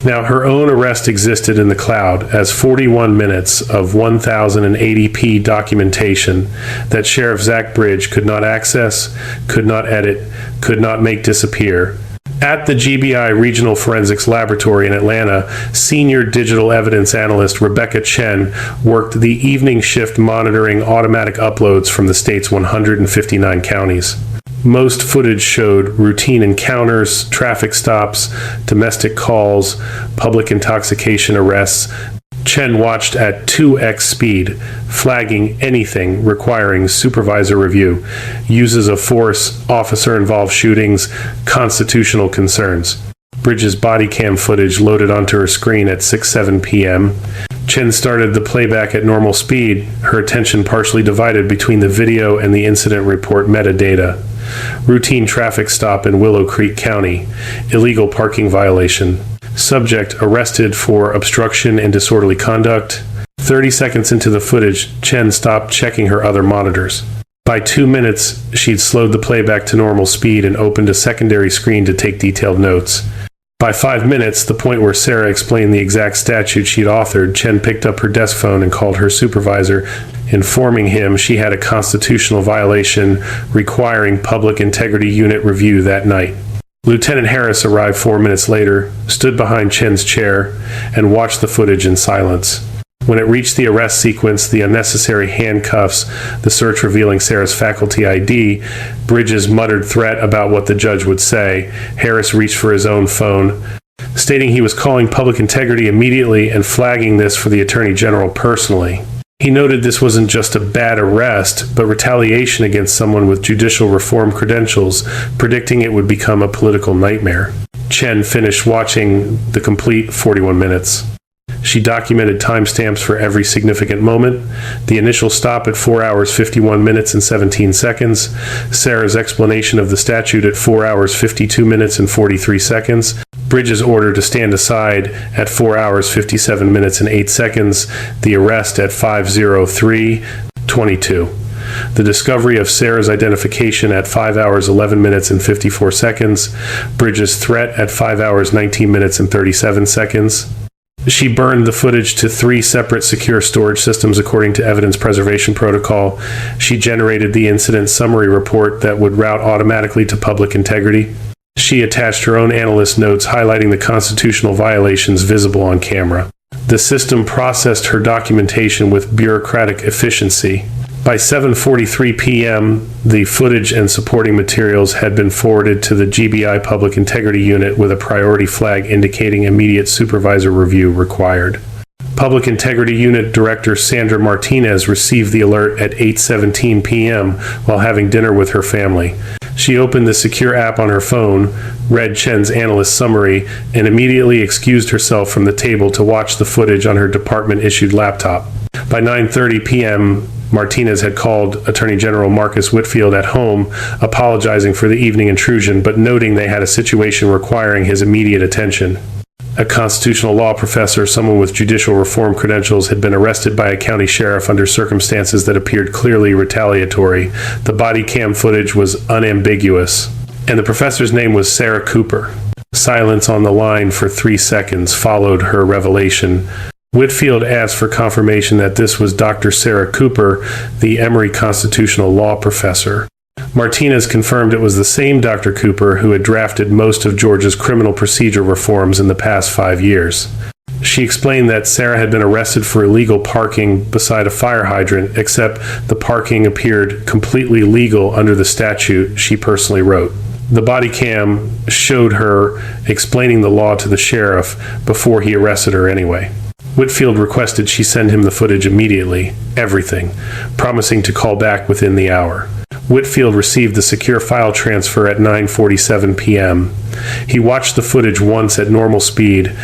Now, her own arrest existed in the cloud as 41 minutes of 1080p documentation that Sheriff Zach Bridge could not access, could not edit, could not make disappear. At the GBI Regional Forensics Laboratory in Atlanta, senior digital evidence analyst Rebecca Chen worked the evening shift monitoring automatic uploads from the state's 159 counties. Most footage showed routine encounters, traffic stops, domestic calls, public intoxication arrests. Chen watched at 2x speed, flagging anything requiring supervisor review, uses of force, officer-involved shootings, constitutional concerns. Bridges' body cam footage loaded onto her screen at 6:07 p.m. Chen started the playback at normal speed, her attention partially divided between the video and the incident report metadata. Routine traffic stop in Willow Creek County. Illegal parking violation. Subject arrested for obstruction and disorderly conduct. 30 seconds into the footage, Chen stopped checking her other monitors. By 2 minutes, she'd slowed the playback to normal speed and opened a secondary screen to take detailed notes. By 5 minutes, the point where Sarah explained the exact statute she'd authored, Chen picked up her desk phone and called her supervisor, informing him she had a constitutional violation requiring Public Integrity Unit review that night. Lieutenant Harris arrived 4 minutes later, stood behind Chen's chair, and watched the footage in silence. When it reached the arrest sequence, the unnecessary handcuffs, the search revealing Sarah's faculty ID, Bridges' muttered threat about what the judge would say, Harris reached for his own phone, stating he was calling Public Integrity immediately and flagging this for the Attorney General personally. He noted this wasn't just a bad arrest, but retaliation against someone with judicial reform credentials, predicting it would become a political nightmare. Chen finished watching the complete 41 minutes. She documented timestamps for every significant moment, the initial stop at 4 hours 51 minutes and 17 seconds, Sarah's explanation of the statute at 4 hours 52 minutes and 43 seconds, Bridges' order to stand aside at 4 hours 57 minutes and 8 seconds, the arrest at 5:03:22. The discovery of Sarah's identification at 5 hours 11 minutes and 54 seconds, Bridges' threat at 5 hours 19 minutes and 37 seconds. She burned the footage to 3 separate secure storage systems according to evidence preservation protocol. She generated the incident summary report that would route automatically to Public Integrity. She attached her own analyst notes highlighting the constitutional violations visible on camera. The system processed her documentation with bureaucratic efficiency. By 7:43 p.m., the footage and supporting materials had been forwarded to the GBI Public Integrity Unit with a priority flag indicating immediate supervisor review required. Public Integrity Unit Director Sandra Martinez received the alert at 8:17 p.m. while having dinner with her family. She opened the secure app on her phone, read Chen's analyst summary, and immediately excused herself from the table to watch the footage on her department-issued laptop. By 9:30 p.m., Martinez had called Attorney General Marcus Whitfield at home, apologizing for the evening intrusion, but noting they had a situation requiring his immediate attention. A constitutional law professor, someone with judicial reform credentials, had been arrested by a county sheriff under circumstances that appeared clearly retaliatory. The body cam footage was unambiguous, and the professor's name was Sarah Cooper. Silence on the line for 3 seconds followed her revelation. Whitfield asked for confirmation that this was Dr. Sarah Cooper, the Emory constitutional law professor. Martinez confirmed it was the same Dr. Cooper who had drafted most of Georgia's criminal procedure reforms in the past 5 years. She explained that Sarah had been arrested for illegal parking beside a fire hydrant, except the parking appeared completely legal under the statute she personally wrote. The body cam showed her explaining the law to the sheriff before he arrested her anyway. Whitfield requested she send him the footage immediately, everything, promising to call back within the hour. Whitfield received the secure file transfer at 9:47 p.m. He watched the footage once at normal speed,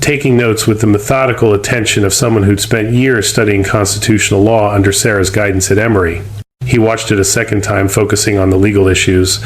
taking notes with the methodical attention of someone who'd spent years studying constitutional law under Sarah's guidance at Emory. He watched it a second time, focusing on the legal issues: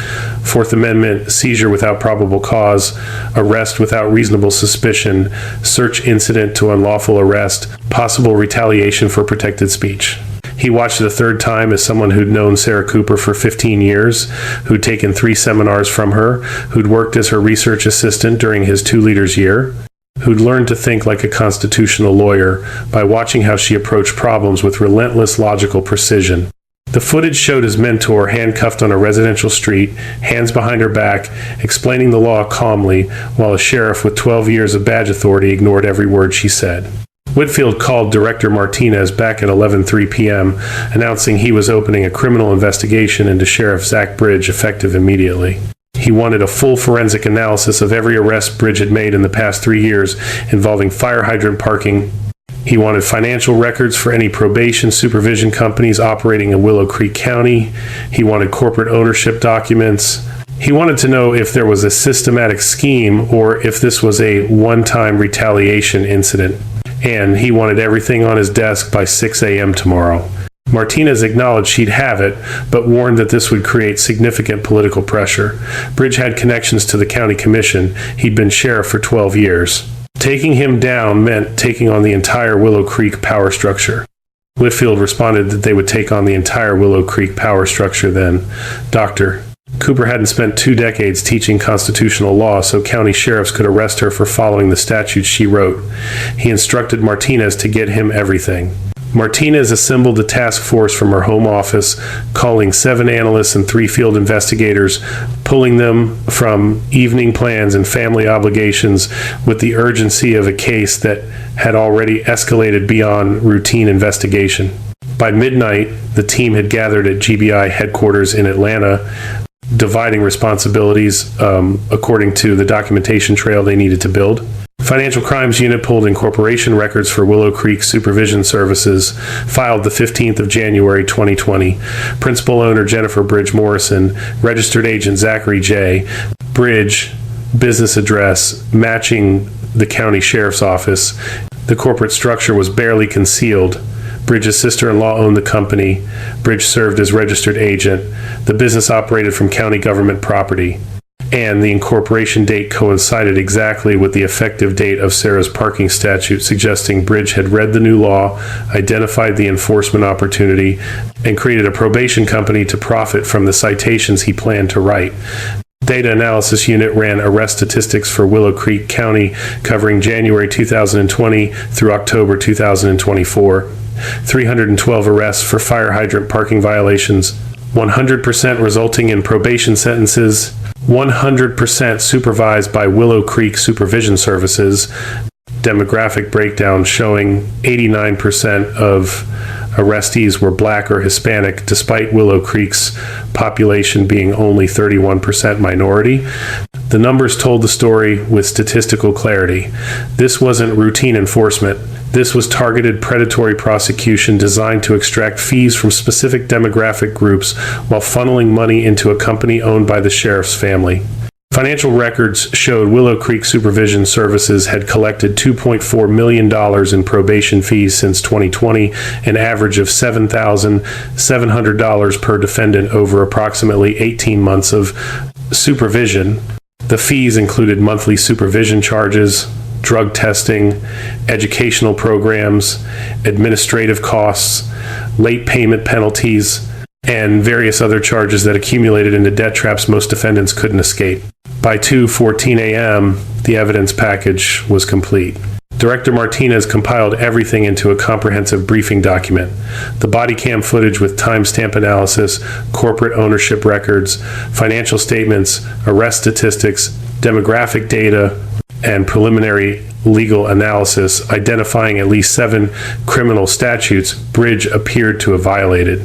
Fourth Amendment, seizure without probable cause, arrest without reasonable suspicion, search incident to unlawful arrest, possible retaliation for protected speech. He watched it a third time as someone who'd known Sarah Cooper for 15 years, who'd taken 3 seminars from her, who'd worked as her research assistant during his 2 leaders year, who'd learned to think like a constitutional lawyer by watching how she approached problems with relentless logical precision. The footage showed his mentor handcuffed on a residential street, hands behind her back, explaining the law calmly, while a sheriff with 12 years of badge authority ignored every word she said. Whitfield called Director Martinez back at 11:03 p.m., announcing he was opening a criminal investigation into Sheriff Zach Bridge effective immediately. He wanted a full forensic analysis of every arrest Bridge had made in the past 3 years involving fire hydrant parking. He wanted financial records for any probation supervision companies operating in Willow Creek County. He wanted corporate ownership documents. He wanted to know if there was a systematic scheme or if this was a one-time retaliation incident. And he wanted everything on his desk by 6 a.m. tomorrow. Martinez acknowledged she'd have it, but warned that this would create significant political pressure. Bridge had connections to the county commission. He'd been sheriff for 12 years. Taking him down meant taking on the entire Willow Creek power structure. Whitfield responded that they would take on the entire Willow Creek power structure then. Dr. Cooper hadn't spent 2 decades teaching constitutional law, so county sheriffs could arrest her for following the statutes she wrote. He instructed Martinez to get him everything. Martinez assembled a task force from her home office, calling 7 analysts and 3 field investigators, pulling them from evening plans and family obligations with the urgency of a case that had already escalated beyond routine investigation. By midnight, the team had gathered at GBI headquarters in Atlanta, dividing responsibilities according to the documentation trail they needed to build. Financial Crimes Unit pulled incorporation records for Willow Creek Supervision Services, filed the 15th of January 2020. Principal owner Jennifer Bridge Morrison, registered agent Zachary J. Bridge, business address matching the county sheriff's office. The corporate structure was barely concealed. Bridge's sister-in-law owned the company. Bridge served as registered agent. The business operated from county government property. And the incorporation date coincided exactly with the effective date of Sarah's parking statute, suggesting Bridge had read the new law, identified the enforcement opportunity, and created a probation company to profit from the citations he planned to write. Data Analysis Unit ran arrest statistics for Willow Creek County covering January 2020 through October 2024. 312 arrests for fire hydrant parking violations, 100% resulting in probation sentences, 100% supervised by Willow Creek Supervision Services. Demographic breakdown showing 89% of arrestees were Black or Hispanic, despite Willow Creek's population being only 31% minority. The numbers told the story with statistical clarity. This wasn't routine enforcement. This was targeted predatory prosecution designed to extract fees from specific demographic groups while funneling money into a company owned by the sheriff's family. Financial records showed Willow Creek Supervision Services had collected $2.4 million in probation fees since 2020, an average of $7,700 per defendant over approximately 18 months of supervision. The fees included monthly supervision charges, drug testing, educational programs, administrative costs, late payment penalties, and various other charges that accumulated into debt traps most defendants couldn't escape. By 2:14 a.m., the evidence package was complete. Director Martinez compiled everything into a comprehensive briefing document. The body cam footage with timestamp analysis, corporate ownership records, financial statements, arrest statistics, demographic data, and preliminary legal analysis identifying at least 7 criminal statutes Bridge appeared to have violated.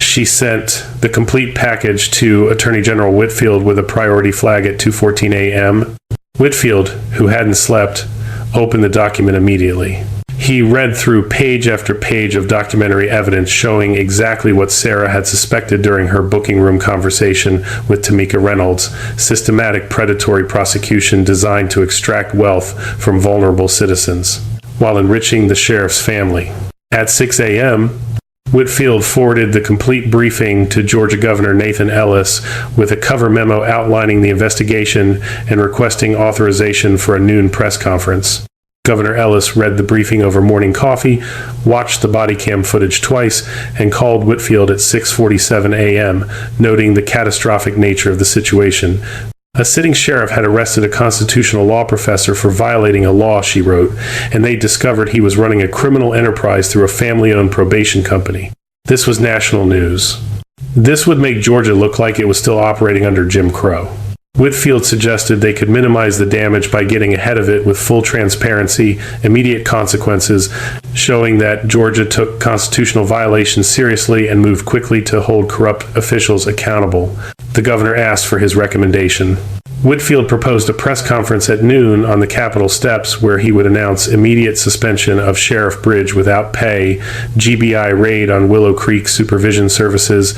She sent the complete package to Attorney General Whitfield with a priority flag at 2:14 a.m. Whitfield, who hadn't slept, opened the document immediately. He read through page after page of documentary evidence showing exactly what Sarah had suspected during her booking room conversation with Tamika Reynolds: systematic predatory prosecution designed to extract wealth from vulnerable citizens while enriching the sheriff's family. At 6 a.m., Whitfield forwarded the complete briefing to Georgia Governor Nathan Ellis with a cover memo outlining the investigation and requesting authorization for a noon press conference. Governor Ellis read the briefing over morning coffee, watched the body cam footage twice, and called Whitfield at 6:47 a.m., noting the catastrophic nature of the situation. A sitting sheriff had arrested a constitutional law professor for violating a law, she wrote, and they discovered he was running a criminal enterprise through a family-owned probation company. This was national news. This would make Georgia look like it was still operating under Jim Crow. Whitfield suggested they could minimize the damage by getting ahead of it with full transparency, immediate consequences, showing that Georgia took constitutional violations seriously and moved quickly to hold corrupt officials accountable. The governor asked for his recommendation. Whitfield proposed a press conference at noon on the Capitol steps where he would announce immediate suspension of Sheriff Bridge without pay, GBI raid on Willow Creek Supervision Services,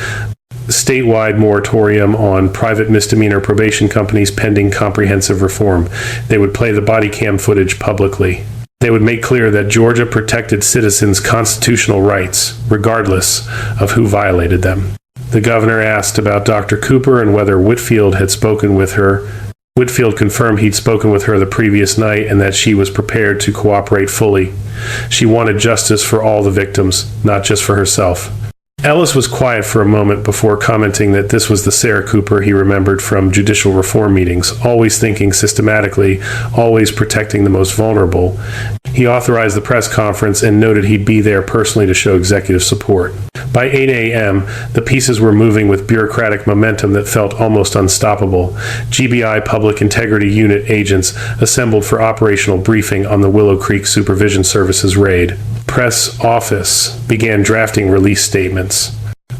statewide moratorium on private misdemeanor probation companies pending comprehensive reform. They would play the body cam footage publicly. They would make clear that Georgia protected citizens' constitutional rights, regardless of who violated them. The governor asked about Dr. Cooper and whether Whitfield had spoken with her. Whitfield confirmed he'd spoken with her the previous night and that she was prepared to cooperate fully. She wanted justice for all the victims, not just for herself. Ellis was quiet for a moment before commenting that this was the Sarah Cooper he remembered from judicial reform meetings, always thinking systematically, always protecting the most vulnerable. He authorized the press conference and noted he'd be there personally to show executive support. By 8 a.m., the pieces were moving with bureaucratic momentum that felt almost unstoppable. GBI Public Integrity Unit agents assembled for operational briefing on the Willow Creek Supervision Services raid. Press office began drafting release statements.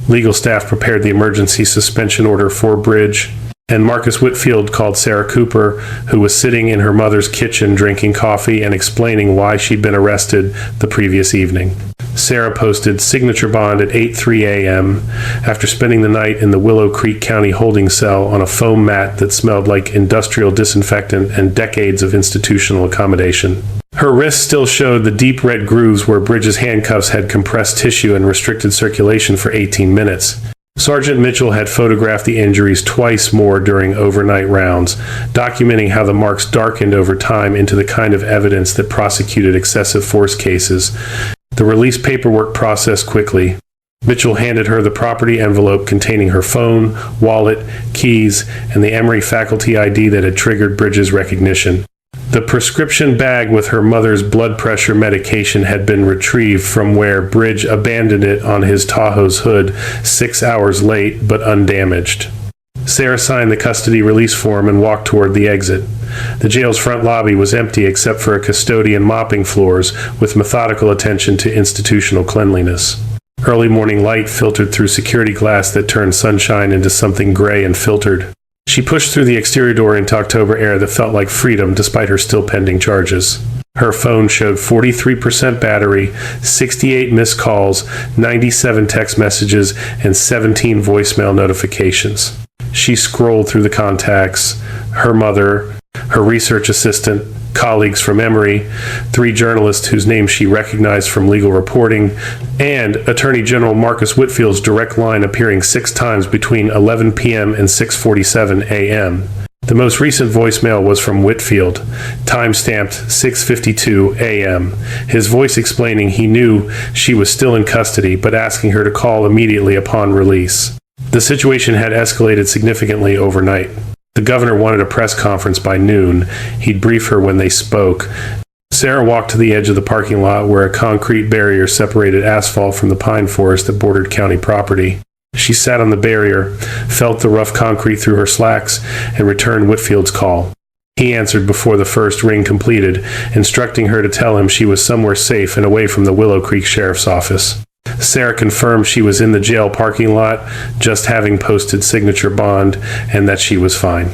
Legal staff prepared the emergency suspension order for Bridge, and Marcus Whitfield called Sarah Cooper, who was sitting in her mother's kitchen drinking coffee and explaining why she'd been arrested the previous evening. Sarah posted signature bond at 8:03 a.m. after spending the night in the Willow Creek County holding cell on a foam mat that smelled like industrial disinfectant and decades of institutional accommodation. Her wrists still showed the deep red grooves where Bridges' handcuffs had compressed tissue and restricted circulation for 18 minutes. Sergeant Mitchell had photographed the injuries twice more during overnight rounds, documenting how the marks darkened over time into the kind of evidence that prosecuted excessive force cases. The release paperwork processed quickly. Mitchell handed her the property envelope containing her phone, wallet, keys, and the Emory faculty ID that had triggered Bridges' recognition. The prescription bag with her mother's blood pressure medication had been retrieved from where Bridge abandoned it on his Tahoe's hood 6 hours late but undamaged. Sarah signed the custody release form and walked toward the exit. The jail's front lobby was empty except for a custodian mopping floors with methodical attention to institutional cleanliness. Early morning light filtered through security glass that turned sunshine into something gray and filtered. She pushed through the exterior door into October air that felt like freedom despite her still pending charges. Her phone showed 43% battery, 68 missed calls, 97 text messages, and 17 voicemail notifications. She scrolled through the contacts: her mother, her research assistant, colleagues from Emory, 3 journalists whose names she recognized from legal reporting, and Attorney General Marcus Whitfield's direct line appearing 6 times between 11 p.m. and 6:47 a.m. The most recent voicemail was from Whitfield, time-stamped 6:52 a.m., his voice explaining he knew she was still in custody, but asking her to call immediately upon release. The situation had escalated significantly overnight. The governor wanted a press conference by noon. He'd brief her when they spoke. Sarah walked to the edge of the parking lot where a concrete barrier separated asphalt from the pine forest that bordered county property. She sat on the barrier, felt the rough concrete through her slacks, and returned Whitfield's call. He answered before the first ring completed, instructing her to tell him she was somewhere safe and away from the Willow Creek Sheriff's Office. Sarah confirmed she was in the jail parking lot, just having posted signature bond, and that she was fine.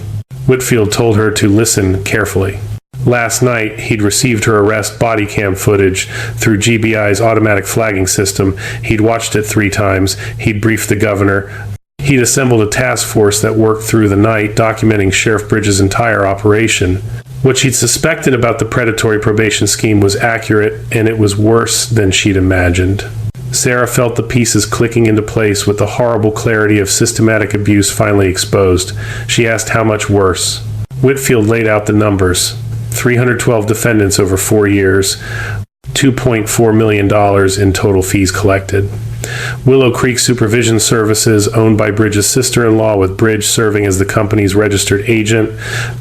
Whitfield told her to listen carefully. Last night, he'd received her arrest body cam footage through GBI's automatic flagging system. He'd watched it 3 times. He'd briefed the governor. He'd assembled a task force that worked through the night, documenting Sheriff Bridges' entire operation. What she'd suspected about the predatory probation scheme was accurate, and it was worse than she'd imagined. Sarah felt the pieces clicking into place with the horrible clarity of systematic abuse finally exposed. She asked how much worse. Whitfield laid out the numbers. 312 defendants over 4 years, $2.4 million in total fees collected. Willow Creek Supervision Services, owned by Bridges' sister-in-law, with Bridge serving as the company's registered agent,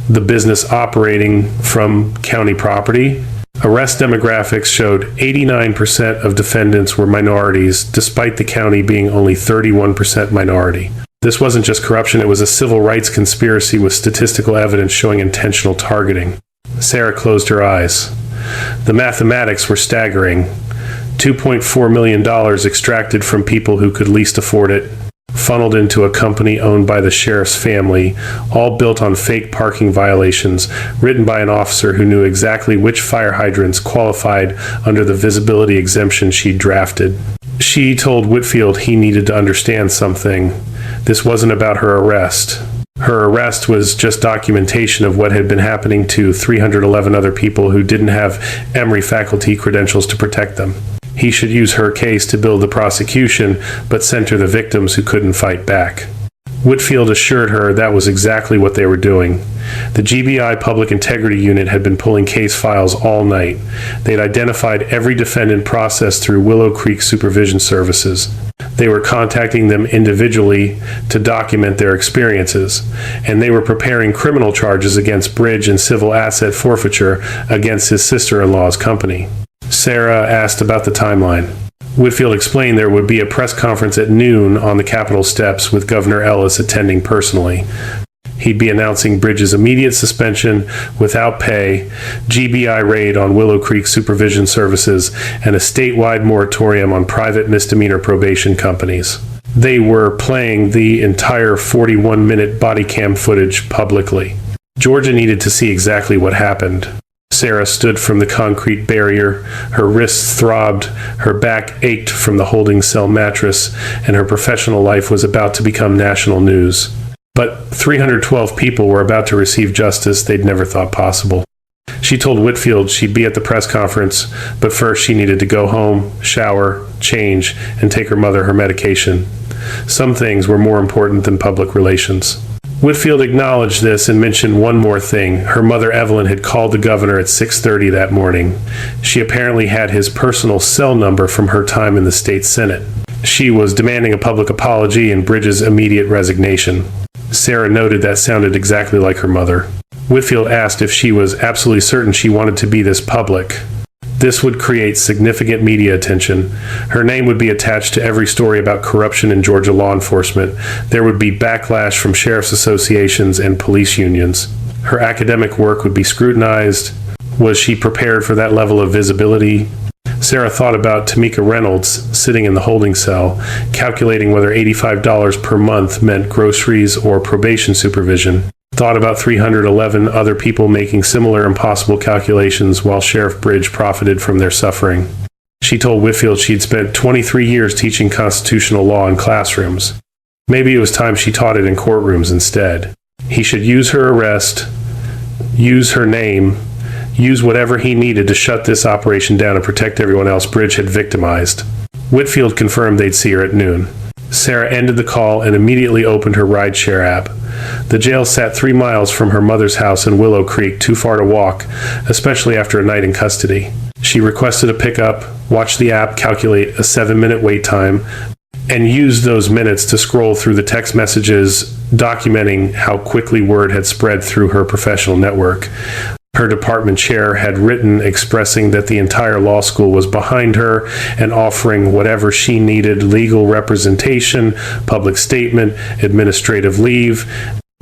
the business operating from county property. Arrest demographics showed 89% of defendants were minorities, despite the county being only 31% minority. This wasn't just corruption, it was a civil rights conspiracy with statistical evidence showing intentional targeting. Sarah closed her eyes. The mathematics were staggering. $2.4 million extracted from people who could least afford it, funneled into a company owned by the sheriff's family, all built on fake parking violations, written by an officer who knew exactly which fire hydrants qualified under the visibility exemption she'd drafted. She told Whitfield he needed to understand something. This wasn't about her arrest. Her arrest was just documentation of what had been happening to 311 other people who didn't have Emory faculty credentials to protect them. He should use her case to build the prosecution, but center the victims who couldn't fight back. Whitfield assured her that was exactly what they were doing. The GBI Public Integrity Unit had been pulling case files all night. They'd identified every defendant processed through Willow Creek Supervision Services. They were contacting them individually to document their experiences, and they were preparing criminal charges against Bridge and civil asset forfeiture against his sister-in-law's company. Sarah asked about the timeline. Whitfield explained there would be a press conference at noon on the Capitol steps with Governor Ellis attending personally. He'd be announcing Bridges' immediate suspension without pay, GBI raid on Willow Creek Supervision Services, and a statewide moratorium on private misdemeanor probation companies. They were playing the entire 41-minute body cam footage publicly. Georgia needed to see exactly what happened. Sarah stood from the concrete barrier. Her wrists throbbed, her back ached from the holding cell mattress, and her professional life was about to become national news. But 312 people were about to receive justice they'd never thought possible. She told Whitfield she'd be at the press conference, but first she needed to go home, shower, change, and take her mother her medication. Some things were more important than public relations. Whitfield acknowledged this and mentioned one more thing. Her mother, Evelyn, had called the governor at 6:30 that morning. She apparently had his personal cell number from her time in the state senate. She was demanding a public apology and Bridges' immediate resignation. Sarah noted that sounded exactly like her mother. Whitfield asked if she was absolutely certain she wanted to be this public. This would create significant media attention. Her name would be attached to every story about corruption in Georgia law enforcement. There would be backlash from sheriff's associations and police unions. Her academic work would be scrutinized. Was she prepared for that level of visibility? Sarah thought about Tamika Reynolds sitting in the holding cell, calculating whether $85 per month meant groceries or probation supervision. Thought about 311 other people making similar impossible calculations while Sheriff Bridge profited from their suffering. She told Whitfield she'd spent 23 years teaching constitutional law in classrooms. Maybe it was time she taught it in courtrooms instead. He should use her arrest, use her name, use whatever he needed to shut this operation down and protect everyone else Bridge had victimized. Whitfield confirmed they'd see her at noon. Sarah ended the call and immediately opened her rideshare app. The jail sat 3 miles from her mother's house in Willow Creek, too far to walk, especially after a night in custody. She requested a pickup, watched the app calculate a 7-minute wait time, and used those minutes to scroll through the text messages documenting how quickly word had spread through her professional network. Her department chair had written expressing that the entire law school was behind her and offering whatever she needed: legal representation, public statement, administrative leave.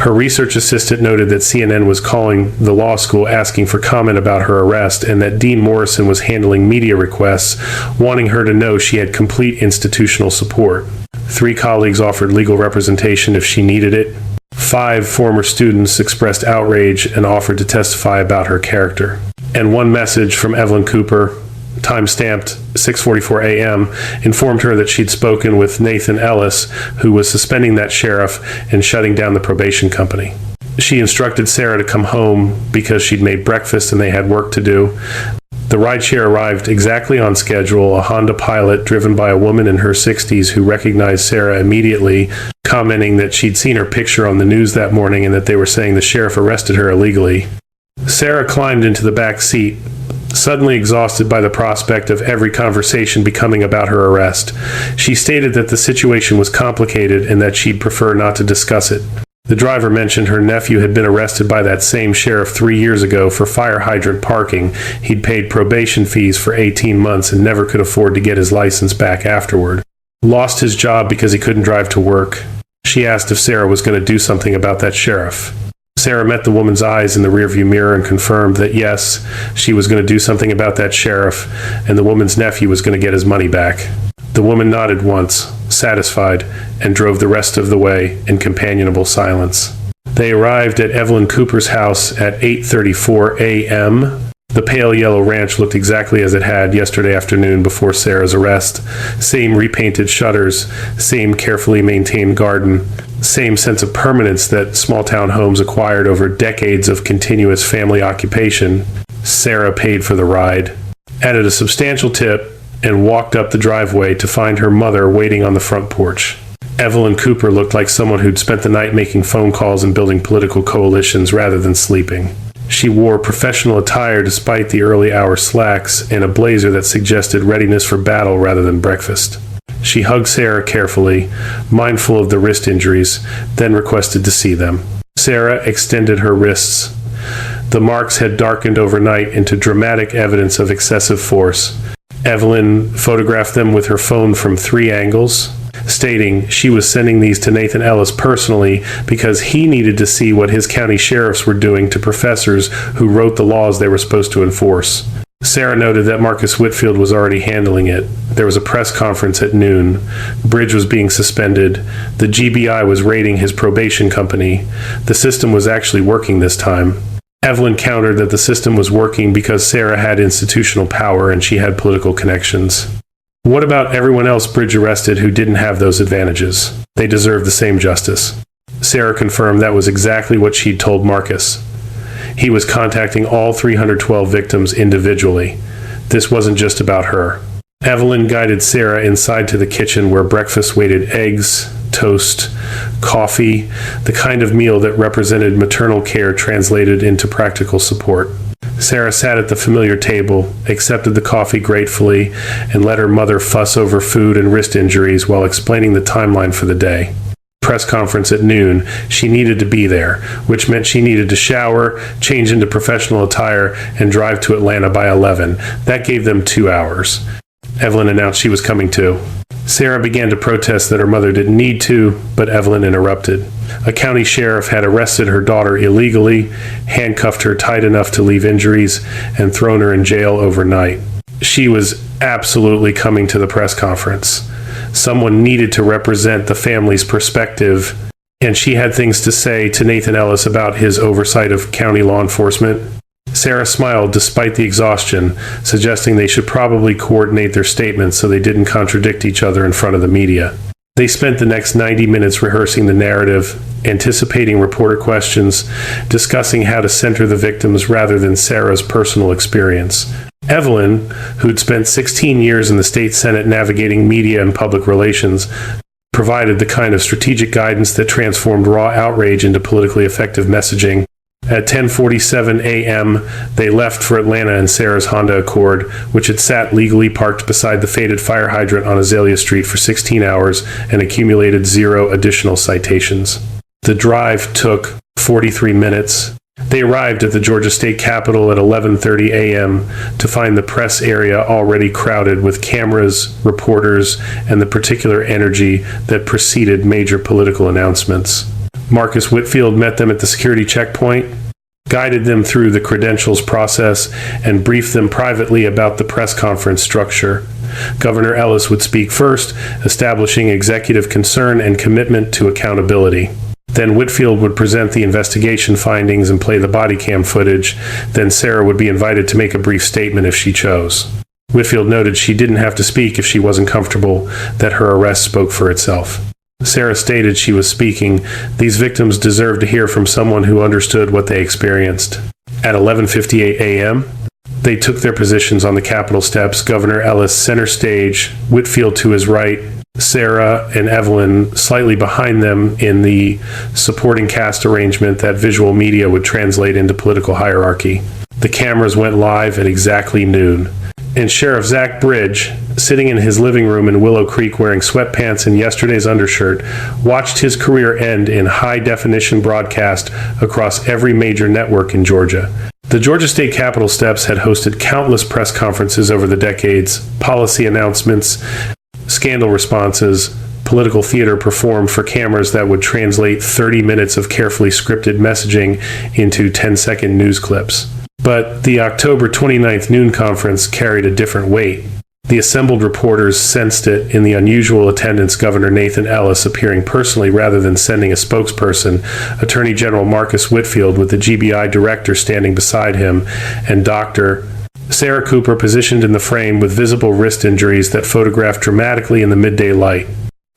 Her research assistant noted that CNN was calling the law school asking for comment about her arrest, and that Dean Morrison was handling media requests, wanting her to know she had complete institutional support. 3 colleagues offered legal representation if she needed it. 5 former students expressed outrage and offered to testify about her character. And one message from Evelyn Cooper, time-stamped 6:44 a.m., informed her that she'd spoken with Nathan Ellis, who was suspending that sheriff and shutting down the probation company. She instructed Sarah to come home because she'd made breakfast and they had work to do. The rideshare arrived exactly on schedule, a Honda Pilot driven by a woman in her 60s who recognized Sarah immediately, commenting that she'd seen her picture on the news that morning and that they were saying the sheriff arrested her illegally. Sarah climbed into the back seat, suddenly exhausted by the prospect of every conversation becoming about her arrest. She stated that the situation was complicated and that she'd prefer not to discuss it. The driver mentioned her nephew had been arrested by that same sheriff 3 years ago for fire hydrant parking. He'd paid probation fees for 18 months and never could afford to get his license back afterward. Lost his job because he couldn't drive to work. She asked if Sarah was going to do something about that sheriff. Sarah met the woman's eyes in the rearview mirror and confirmed that yes, she was going to do something about that sheriff, and the woman's nephew was going to get his money back. The woman nodded once, satisfied, and drove the rest of the way in companionable silence. They arrived at Evelyn Cooper's house at 8:34 a.m. The pale yellow ranch looked exactly as it had yesterday afternoon before Sarah's arrest. Same repainted shutters, same carefully maintained garden, same sense of permanence that small-town homes acquired over decades of continuous family occupation. Sarah paid for the ride, added a substantial tip, and walked up the driveway to find her mother waiting on the front porch. Evelyn Cooper looked like someone who'd spent the night making phone calls and building political coalitions rather than sleeping. She wore professional attire despite the early hour slacks and a blazer that suggested readiness for battle rather than breakfast. She hugged Sarah carefully, mindful of the wrist injuries, then requested to see them. Sarah extended her wrists. The marks had darkened overnight into dramatic evidence of excessive force. Evelyn photographed them with her phone from 3 angles, stating she was sending these to Nathan Ellis personally because he needed to see what his county sheriffs were doing to professors who wrote the laws they were supposed to enforce. Sarah noted that Marcus Whitfield was already handling it. There was a press conference at noon. Bridge was being suspended. The GBI was raiding his probation company. The system was actually working this time. Evelyn countered that the system was working because Sarah had institutional power and she had political connections. What about everyone else Bridge arrested who didn't have those advantages? They deserved the same justice. Sarah confirmed that was exactly what she'd told Marcus. He was contacting all 312 victims individually. This wasn't just about her. Evelyn guided Sarah inside to the kitchen where breakfast waited: eggs, toast, coffee, the kind of meal that represented maternal care translated into practical support. Sarah sat at the familiar table, accepted the coffee gratefully, and let her mother fuss over food and wrist injuries while explaining the timeline for the day. Press conference at noon, she needed to be there, which meant she needed to shower, change into professional attire, and drive to Atlanta by 11. That gave them 2 hours. Evelyn announced she was coming too. Sarah began to protest that her mother didn't need to, but Evelyn interrupted. A county sheriff had arrested her daughter illegally, handcuffed her tight enough to leave injuries, and thrown her in jail overnight. She was absolutely coming to the press conference. Someone needed to represent the family's perspective, and she had things to say to Nathan Ellis about his oversight of county law enforcement. Sarah smiled despite the exhaustion, suggesting they should probably coordinate their statements so they didn't contradict each other in front of the media. They spent the next 90 minutes rehearsing the narrative, anticipating reporter questions, discussing how to center the victims rather than Sarah's personal experience. Evelyn, who'd spent 16 years in the state Senate navigating media and public relations, provided the kind of strategic guidance that transformed raw outrage into politically effective messaging. At 10:47 a.m., they left for Atlanta in Sarah's Honda Accord, which had sat legally parked beside the faded fire hydrant on Azalea Street for 16 hours and accumulated 0 additional citations. The drive took 43 minutes. They arrived at the Georgia State Capitol at 11:30 a.m. to find the press area already crowded with cameras, reporters, and the particular energy that preceded major political announcements. Marcus Whitfield met them at the security checkpoint, guided them through the credentials process, and briefed them privately about the press conference structure. Governor Ellis would speak first, establishing executive concern and commitment to accountability. Then Whitfield would present the investigation findings and play the body cam footage. Then Sarah would be invited to make a brief statement if she chose. Whitfield noted she didn't have to speak if she wasn't comfortable, that her arrest spoke for itself. Sarah stated she was speaking. These victims deserve to hear from someone who understood what they experienced. At 11:58 a.m., they took their positions on the Capitol steps, Governor Ellis center stage, Whitfield to his right, Sarah and Evelyn slightly behind them in the supporting cast arrangement that visual media would translate into political hierarchy. The cameras went live at exactly noon. And Sheriff Zach Bridge, sitting in his living room in Willow Creek wearing sweatpants and yesterday's undershirt, watched his career end in high-definition broadcast across every major network in Georgia. The Georgia State Capitol steps had hosted countless press conferences over the decades, policy announcements, scandal responses, political theater performed for cameras that would translate 30 minutes of carefully scripted messaging into 10-second news clips. But the October 29th noon conference carried a different weight. The assembled reporters sensed it in the unusual attendance, Governor Nathan Ellis appearing personally rather than sending a spokesperson, Attorney General Marcus Whitfield with the GBI director standing beside him, and Dr. Sarah Cooper positioned in the frame with visible wrist injuries that photographed dramatically in the midday light.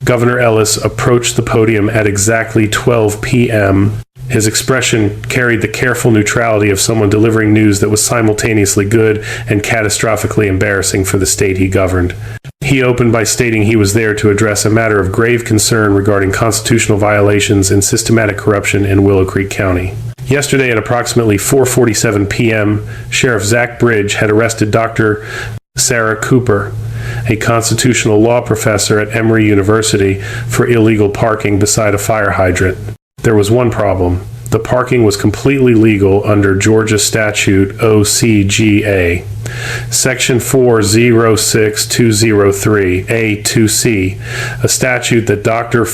Governor Ellis approached the podium at exactly 12 p.m. His expression carried the careful neutrality of someone delivering news that was simultaneously good and catastrophically embarrassing for the state he governed. He opened by stating he was there to address a matter of grave concern regarding constitutional violations and systematic corruption in Willow Creek County. Yesterday at approximately 4:47 p.m., Sheriff Zach Bridge had arrested Dr. Sarah Cooper, a constitutional law professor at Emory University, for illegal parking beside a fire hydrant. There was one problem. The parking was completely legal under Georgia Statute OCGA, Section 406203A2C, a statute that Dr.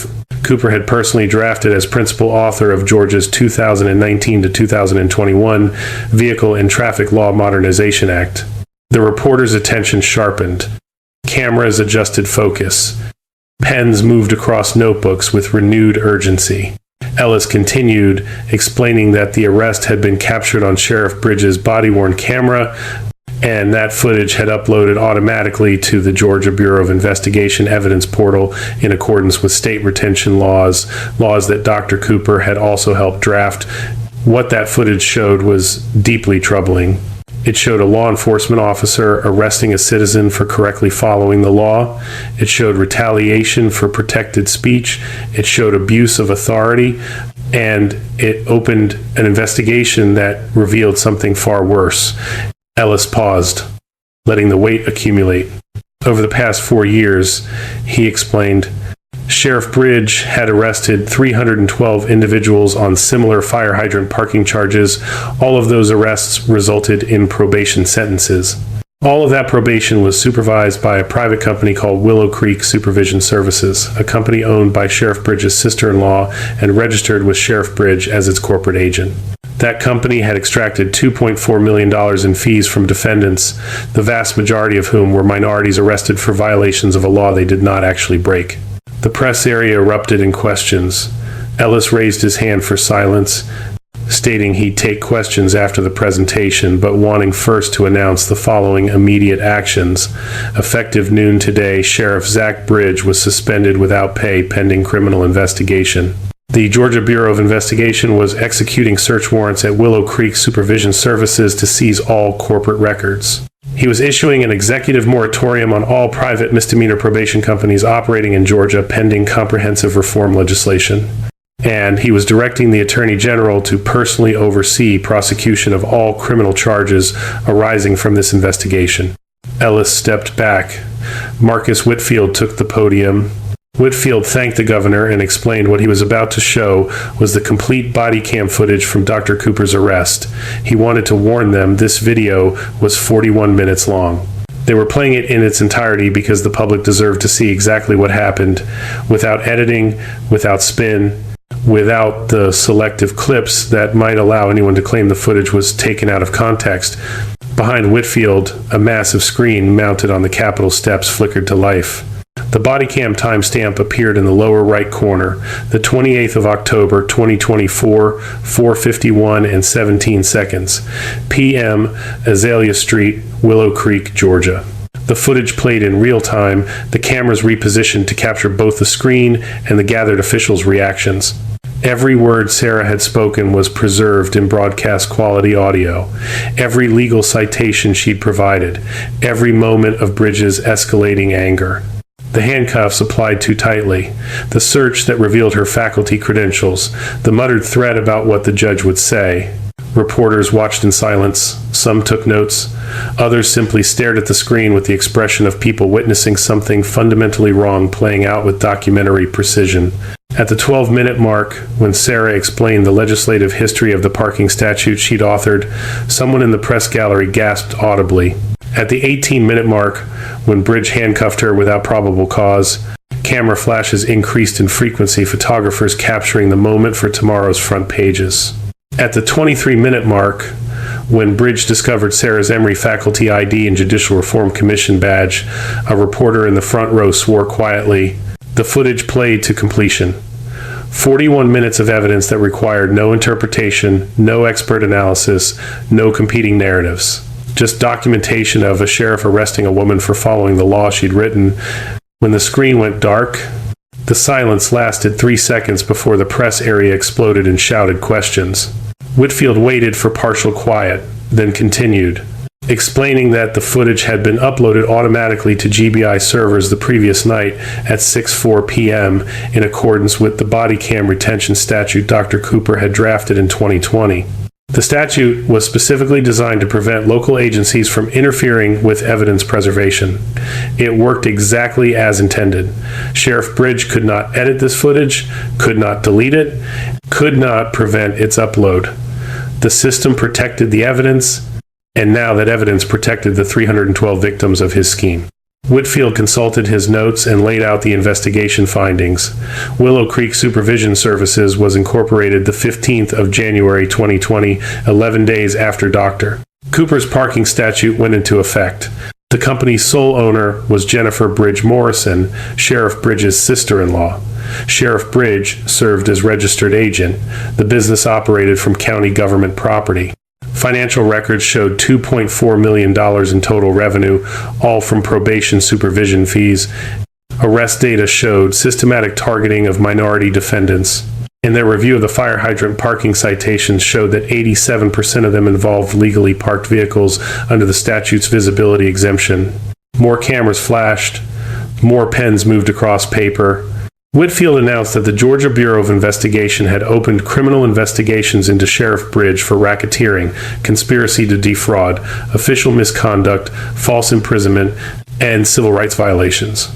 Cooper had personally drafted as principal author of Georgia's 2019 to 2021 Vehicle and Traffic Law Modernization Act. The reporter's attention sharpened. Cameras adjusted focus. Pens moved across notebooks with renewed urgency. Ellis continued, explaining that the arrest had been captured on Sheriff Bridges' body-worn camera, and that footage had uploaded automatically to the Georgia Bureau of Investigation evidence portal in accordance with state retention laws that Dr. Cooper had also helped draft. What that footage showed was deeply troubling. It showed a law enforcement officer arresting a citizen for correctly following the law. It showed retaliation for protected speech. It showed abuse of authority. And it opened an investigation that revealed something far worse. Ellis paused, letting the weight accumulate. Over the past 4 years, he explained, Sheriff Bridge had arrested 312 individuals on similar fire hydrant parking charges. All of those arrests resulted in probation sentences. All of that probation was supervised by a private company called Willow Creek Supervision Services, a company owned by Sheriff Bridge's sister-in-law and registered with Sheriff Bridge as its corporate agent. That company had extracted $2.4 million in fees from defendants, the vast majority of whom were minorities arrested for violations of a law they did not actually break. The press area erupted in questions. Ellis raised his hand for silence, stating he'd take questions after the presentation, but wanting first to announce the following immediate actions. Effective noon today, Sheriff Zach Bridge was suspended without pay pending criminal investigation. The Georgia Bureau of Investigation was executing search warrants at Willow Creek Supervision Services to seize all corporate records. He was issuing an executive moratorium on all private misdemeanor probation companies operating in Georgia pending comprehensive reform legislation. And he was directing the Attorney General to personally oversee prosecution of all criminal charges arising from this investigation. Ellis stepped back. Marcus Whitfield took the podium. Whitfield thanked the governor and explained what he was about to show was the complete body cam footage from Dr. Cooper's arrest. He wanted to warn them this video was 41 minutes long. They were playing it in its entirety because the public deserved to see exactly what happened, without editing, without spin, without the selective clips that might allow anyone to claim the footage was taken out of context. Behind Whitfield, a massive screen mounted on the Capitol steps flickered to life. The body cam timestamp appeared in the lower right corner, the 28th of October, 2024, 4:51 and 17 seconds, p.m., Azalea Street, Willow Creek, Georgia. The footage played in real time, the cameras repositioned to capture both the screen and the gathered officials' reactions. Every word Sarah had spoken was preserved in broadcast quality audio. Every legal citation she'd provided. Every moment of Bridges' escalating anger. The handcuffs applied too tightly, the search that revealed her faculty credentials, the muttered threat about what the judge would say. Reporters watched in silence. Some took notes. Others simply stared at the screen with the expression of people witnessing something fundamentally wrong playing out with documentary precision. At the 12-minute mark, when Sarah explained the legislative history of the parking statute she'd authored, someone in the press gallery gasped audibly. At the 18-minute mark, when Bridge handcuffed her without probable cause, camera flashes increased in frequency, photographers capturing the moment for tomorrow's front pages. At the 23-minute mark, when Bridge discovered Sarah's Emory faculty ID and Judicial Reform Commission badge, a reporter in the front row swore quietly. The footage played to completion. 41 minutes of evidence that required no interpretation, no expert analysis, no competing narratives. Just documentation of a sheriff arresting a woman for following the law she'd written. When the screen went dark, the silence lasted 3 seconds before the press area exploded in shouted questions. Whitfield waited for partial quiet, then continued, explaining that the footage had been uploaded automatically to GBI servers the previous night at 6:04 p.m. in accordance with the body cam retention statute Dr. Cooper had drafted in 2020. The statute was specifically designed to prevent local agencies from interfering with evidence preservation. It worked exactly as intended. Sheriff Bridge could not edit this footage, could not delete it, could not prevent its upload. The system protected the evidence, and now that evidence protected the 312 victims of his scheme. Whitfield consulted his notes and laid out the investigation findings. Willow Creek Supervision Services was incorporated the 15th of January 2020, 11 days after Dr. Cooper's parking statute went into effect. The company's sole owner was Jennifer Bridge Morrison, Sheriff Bridge's sister-in-law. Sheriff Bridge served as registered agent. The business operated from county government property. Financial records showed $2.4 million in total revenue, all from probation supervision fees. Arrest data showed systematic targeting of minority defendants. And their review of the fire hydrant parking citations showed that 87% of them involved legally parked vehicles under the statute's visibility exemption. More cameras flashed. More pens moved across paper. Whitfield announced that the Georgia Bureau of Investigation had opened criminal investigations into Sheriff Bridge for racketeering, conspiracy to defraud, official misconduct, false imprisonment, and civil rights violations.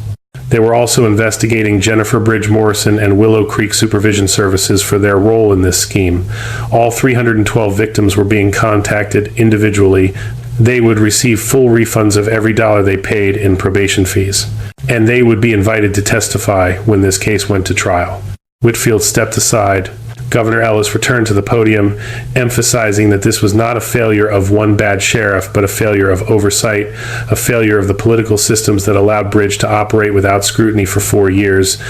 They were also investigating Jennifer Bridge Morrison and Willow Creek Supervision Services for their role in this scheme. All 312 victims were being contacted individually. They would receive full refunds of every dollar they paid in probation fees, and they would be invited to testify when this case went to trial. Whitfield stepped aside. Governor Ellis returned to the podium, emphasizing that this was not a failure of one bad sheriff, but a failure of oversight, a failure of the political systems that allowed Bridge to operate without scrutiny for 4 years,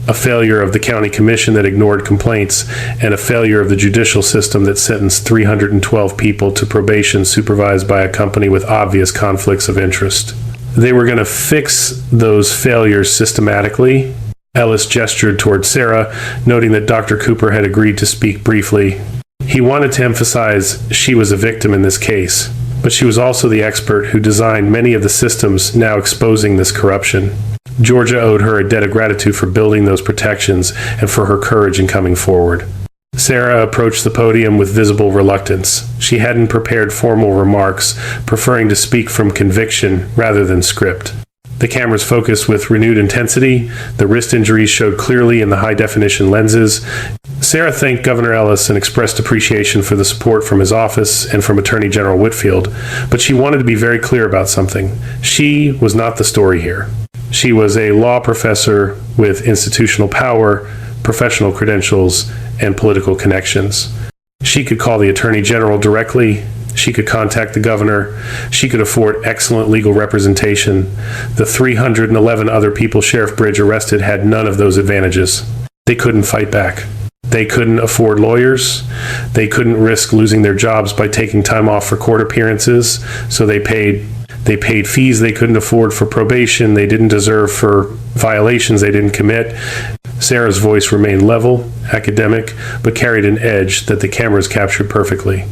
a failure of the county commission that ignored complaints, and a failure of the judicial system that sentenced 312 people to probation supervised by a company with obvious conflicts of interest. They were going to fix those failures systematically. Ellis gestured toward Sarah, noting that Dr. Cooper had agreed to speak briefly. He wanted to emphasize she was a victim in this case. but she was also the expert who designed many of the systems now exposing this corruption. Georgia owed her a debt of gratitude for building those protections and for her courage in coming forward. Sarah approached the podium with visible reluctance. She hadn't prepared formal remarks, preferring to speak from conviction rather than script. The cameras focused with renewed intensity. The wrist injuries showed clearly in the high-definition lenses. Sarah thanked Governor Ellis and expressed appreciation for the support from his office and from Attorney General Whitfield, but she wanted to be very clear about something. She was not the story here. She was a law professor with institutional power, professional credentials, and political connections. She could call the Attorney General directly. She could contact the governor. She could afford excellent legal representation. The 311 other people Sheriff Bridge arrested had none of those advantages. They couldn't fight back. They couldn't afford lawyers. They couldn't risk losing their jobs by taking time off for court appearances, so they paid fees they couldn't afford for probation they didn't deserve for violations they didn't commit. Sarah's voice remained level, academic, but carried an edge that the cameras captured perfectly.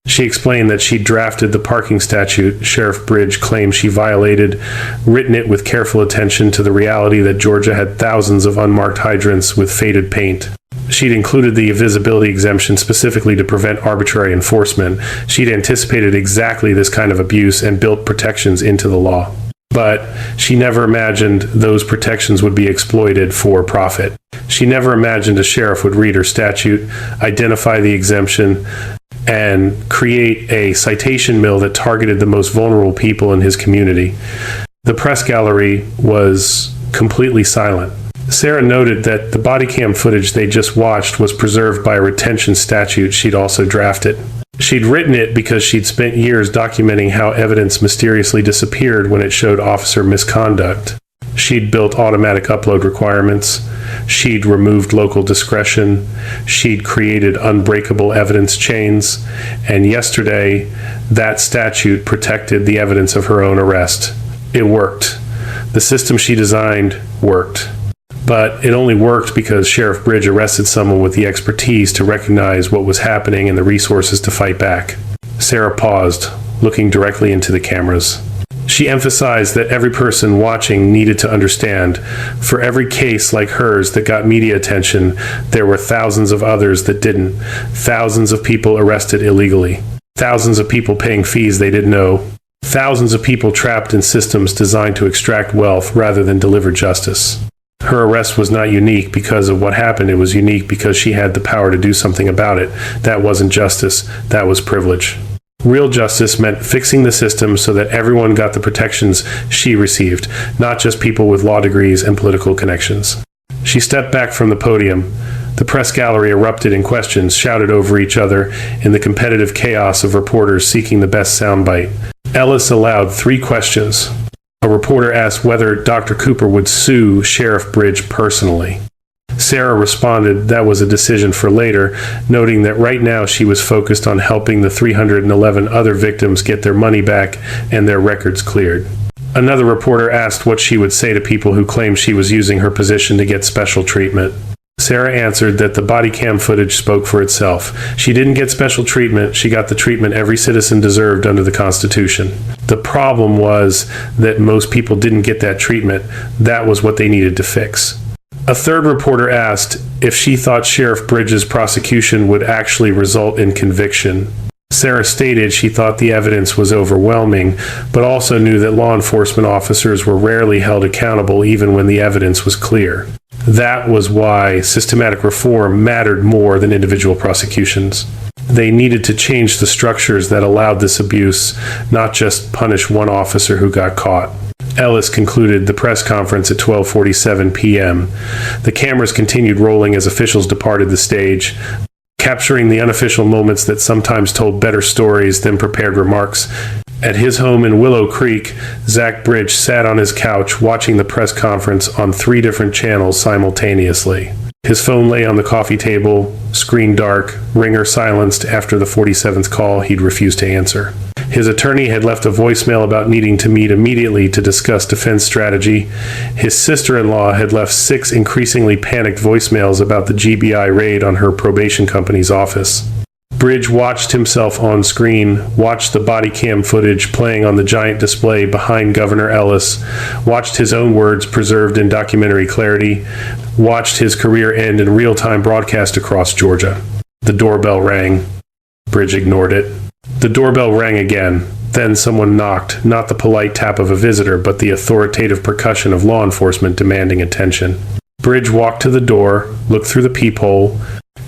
She explained that she drafted the parking statute Sheriff Bridge claimed she violated, written it with careful attention to the reality that Georgia had thousands of unmarked hydrants with faded paint. She'd included the visibility exemption specifically to prevent arbitrary enforcement. She'd anticipated exactly this kind of abuse and built protections into the law. But she never imagined those protections would be exploited for profit. She never imagined a sheriff would read her statute, identify the exemption, and create a citation mill that targeted the most vulnerable people in his community. The press gallery was completely silent. Sarah noted that the body cam footage they just watched was preserved by a retention statute she'd also drafted. She'd written it because she'd spent years documenting how evidence mysteriously disappeared when it showed officer misconduct. She'd built automatic upload requirements. She'd removed local discretion. She'd created unbreakable evidence chains. And yesterday, that statute protected the evidence of her own arrest. It worked. The system she designed worked. But it only worked because Sheriff Bridge arrested someone with the expertise to recognize what was happening and the resources to fight back. Sarah paused, looking directly into the cameras. She emphasized that every person watching needed to understand, for every case like hers that got media attention, there were thousands of others that didn't. Thousands of people arrested illegally. Thousands of people paying fees they didn't owe. Thousands of people trapped in systems designed to extract wealth rather than deliver justice. Her arrest was not unique because of what happened. It was unique because she had the power to do something about it. That wasn't justice. That was privilege. Real justice meant fixing the system so that everyone got the protections she received, not just people with law degrees and political connections. She stepped back from the podium. The press gallery erupted in questions, shouted over each other in the competitive chaos of reporters seeking the best soundbite. Ellis allowed 3 questions. A reporter asked whether Dr. Cooper would sue Sheriff Bridge personally. Sarah responded that was a decision for later, noting that right now she was focused on helping the 311 other victims get their money back and their records cleared. Another reporter asked what she would say to people who claimed she was using her position to get special treatment. Sarah answered that the body cam footage spoke for itself. She didn't get special treatment, she got the treatment every citizen deserved under the Constitution. The problem was that most people didn't get that treatment. That was what they needed to fix. A third reporter asked if she thought Sheriff Bridge's prosecution would actually result in conviction. Sarah stated she thought the evidence was overwhelming, but also knew that law enforcement officers were rarely held accountable even when the evidence was clear. That was why systematic reform mattered more than individual prosecutions. They needed to change the structures that allowed this abuse, not just punish one officer who got caught. Ellis concluded the press conference at 12:47 p.m. The cameras continued rolling as officials departed the stage, capturing the unofficial moments that sometimes told better stories than prepared remarks. At his home in Willow Creek, Zach Bridge sat on his couch watching the press conference on 3 different channels simultaneously. His phone lay on the coffee table, screen dark, ringer silenced after the 47th call he'd refused to answer. His attorney had left a voicemail about needing to meet immediately to discuss defense strategy. His sister-in-law had left 6 increasingly panicked voicemails about the GBI raid on her probation company's office. Bridge watched himself on screen, watched the body cam footage playing on the giant display behind Governor Ellis, watched his own words preserved in documentary clarity, watched his career end in real-time broadcast across Georgia. The doorbell rang. Bridge ignored it. The doorbell rang again. Then someone knocked, not the polite tap of a visitor, but the authoritative percussion of law enforcement demanding attention. Bridge walked to the door, looked through the peephole,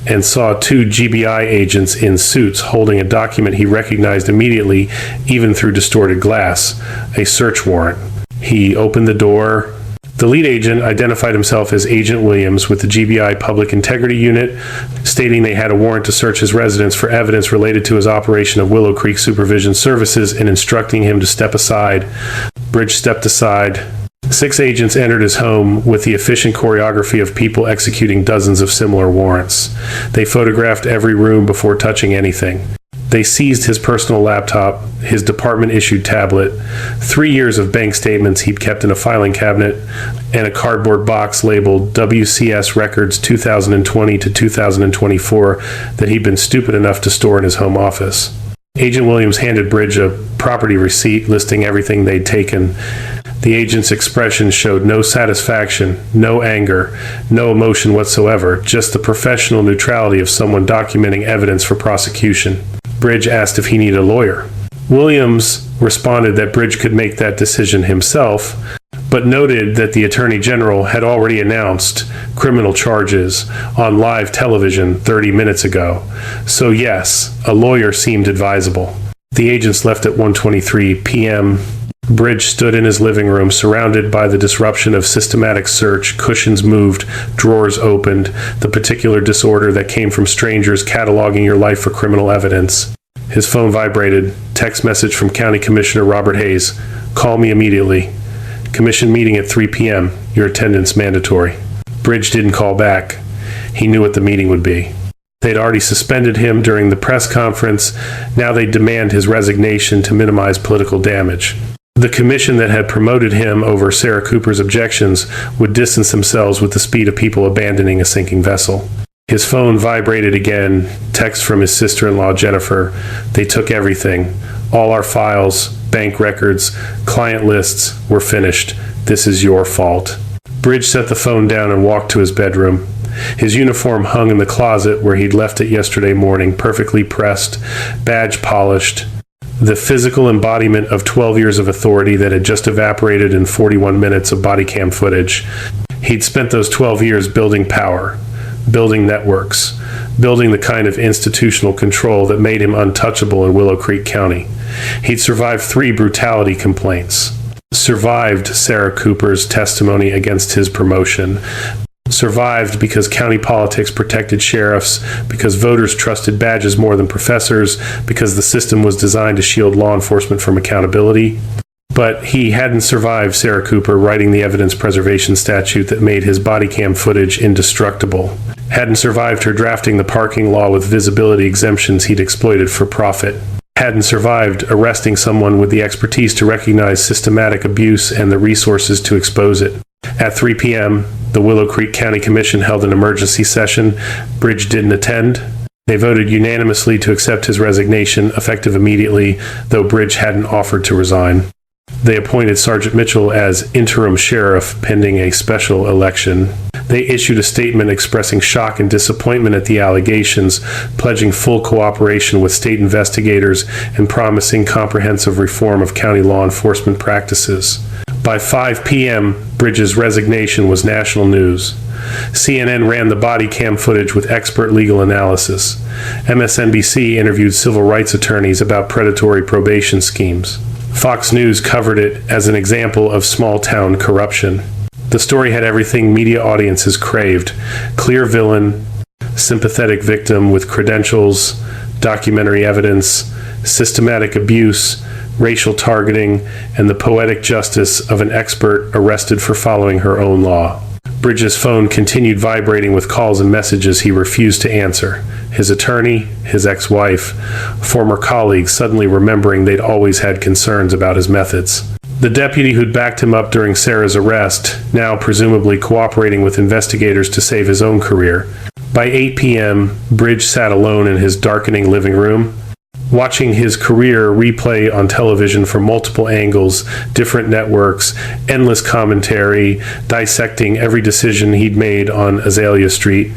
and saw two GBI agents in suits holding a document he recognized immediately, even through distorted glass, a search warrant. He opened the door. The lead agent identified himself as Agent Williams with the GBI Public Integrity Unit, stating they had a warrant to search his residence for evidence related to his operation of Willow Creek Supervision Services and instructing him to step aside. Bridge stepped aside. 6 agents entered his home with the efficient choreography of people executing dozens of similar warrants. They photographed every room before touching anything. They seized his personal laptop, his department-issued tablet, 3 years of bank statements he'd kept in a filing cabinet, and a cardboard box labeled WCS Records 2020 to 2024 that he'd been stupid enough to store in his home office. Agent Williams handed Bridge a property receipt listing everything they'd taken. The agent's expression showed no satisfaction, no anger, no emotion whatsoever, just the professional neutrality of someone documenting evidence for prosecution. Bridge asked if he needed a lawyer. Williams responded that Bridge could make that decision himself, but noted that the Attorney General had already announced criminal charges on live television 30 minutes ago. So yes, a lawyer seemed advisable. The agents left at 1:23 p.m. Bridge stood in his living room, surrounded by the disruption of systematic search, cushions moved, drawers opened, the particular disorder that came from strangers cataloging your life for criminal evidence. His phone vibrated. Text message from County Commissioner Robert Hayes. Call me immediately. Commission meeting at 3 p.m. Your attendance mandatory. Bridge didn't call back. He knew what the meeting would be. They'd already suspended him during the press conference. Now they'd demand his resignation to minimize political damage. The commission that had promoted him over Sarah Cooper's objections would distance themselves with the speed of people abandoning a sinking vessel. His phone vibrated again. Text from his sister-in-law, Jennifer. They took everything. All our files, bank records, client lists were finished. This is your fault. Bridge set the phone down and walked to his bedroom. His uniform hung in the closet where he'd left it yesterday morning, perfectly pressed, badge polished. The physical embodiment of 12 years of authority that had just evaporated in 41 minutes of body cam footage. He'd spent those 12 years building power, building networks, building the kind of institutional control that made him untouchable in Willow Creek County. He'd survived 3 brutality complaints, survived Sarah Cooper's testimony against his promotion, survived because county politics protected sheriffs, because voters trusted badges more than professors, because the system was designed to shield law enforcement from accountability. But he hadn't survived Sarah Cooper writing the evidence preservation statute that made his body cam footage indestructible. Hadn't survived her drafting the parking law with visibility exemptions he'd exploited for profit. Hadn't survived arresting someone with the expertise to recognize systematic abuse and the resources to expose it. At 3 p.m., the Willow Creek County Commission held an emergency session. Bridge didn't attend. They voted unanimously to accept his resignation, effective immediately, though Bridge hadn't offered to resign. They appointed Sergeant Mitchell as interim sheriff pending a special election. They issued a statement expressing shock and disappointment at the allegations, pledging full cooperation with state investigators and promising comprehensive reform of county law enforcement practices. By 5 p.m., Bridge's resignation was national news. CNN ran the body cam footage with expert legal analysis. MSNBC interviewed civil rights attorneys about predatory probation schemes. Fox News covered it as an example of small-town corruption. The story had everything media audiences craved: clear villain, sympathetic victim with credentials, documentary evidence, systematic abuse, racial targeting, and the poetic justice of an expert arrested for following her own law. Bridges' phone continued vibrating with calls and messages he refused to answer. His attorney, his ex-wife, former colleagues suddenly remembering they'd always had concerns about his methods. The deputy who'd backed him up during Sarah's arrest, now presumably cooperating with investigators to save his own career. By 8 p.m., Bridge sat alone in his darkening living room, watching his career replay on television from multiple angles, different networks, endless commentary, dissecting every decision he'd made on Azalea Street.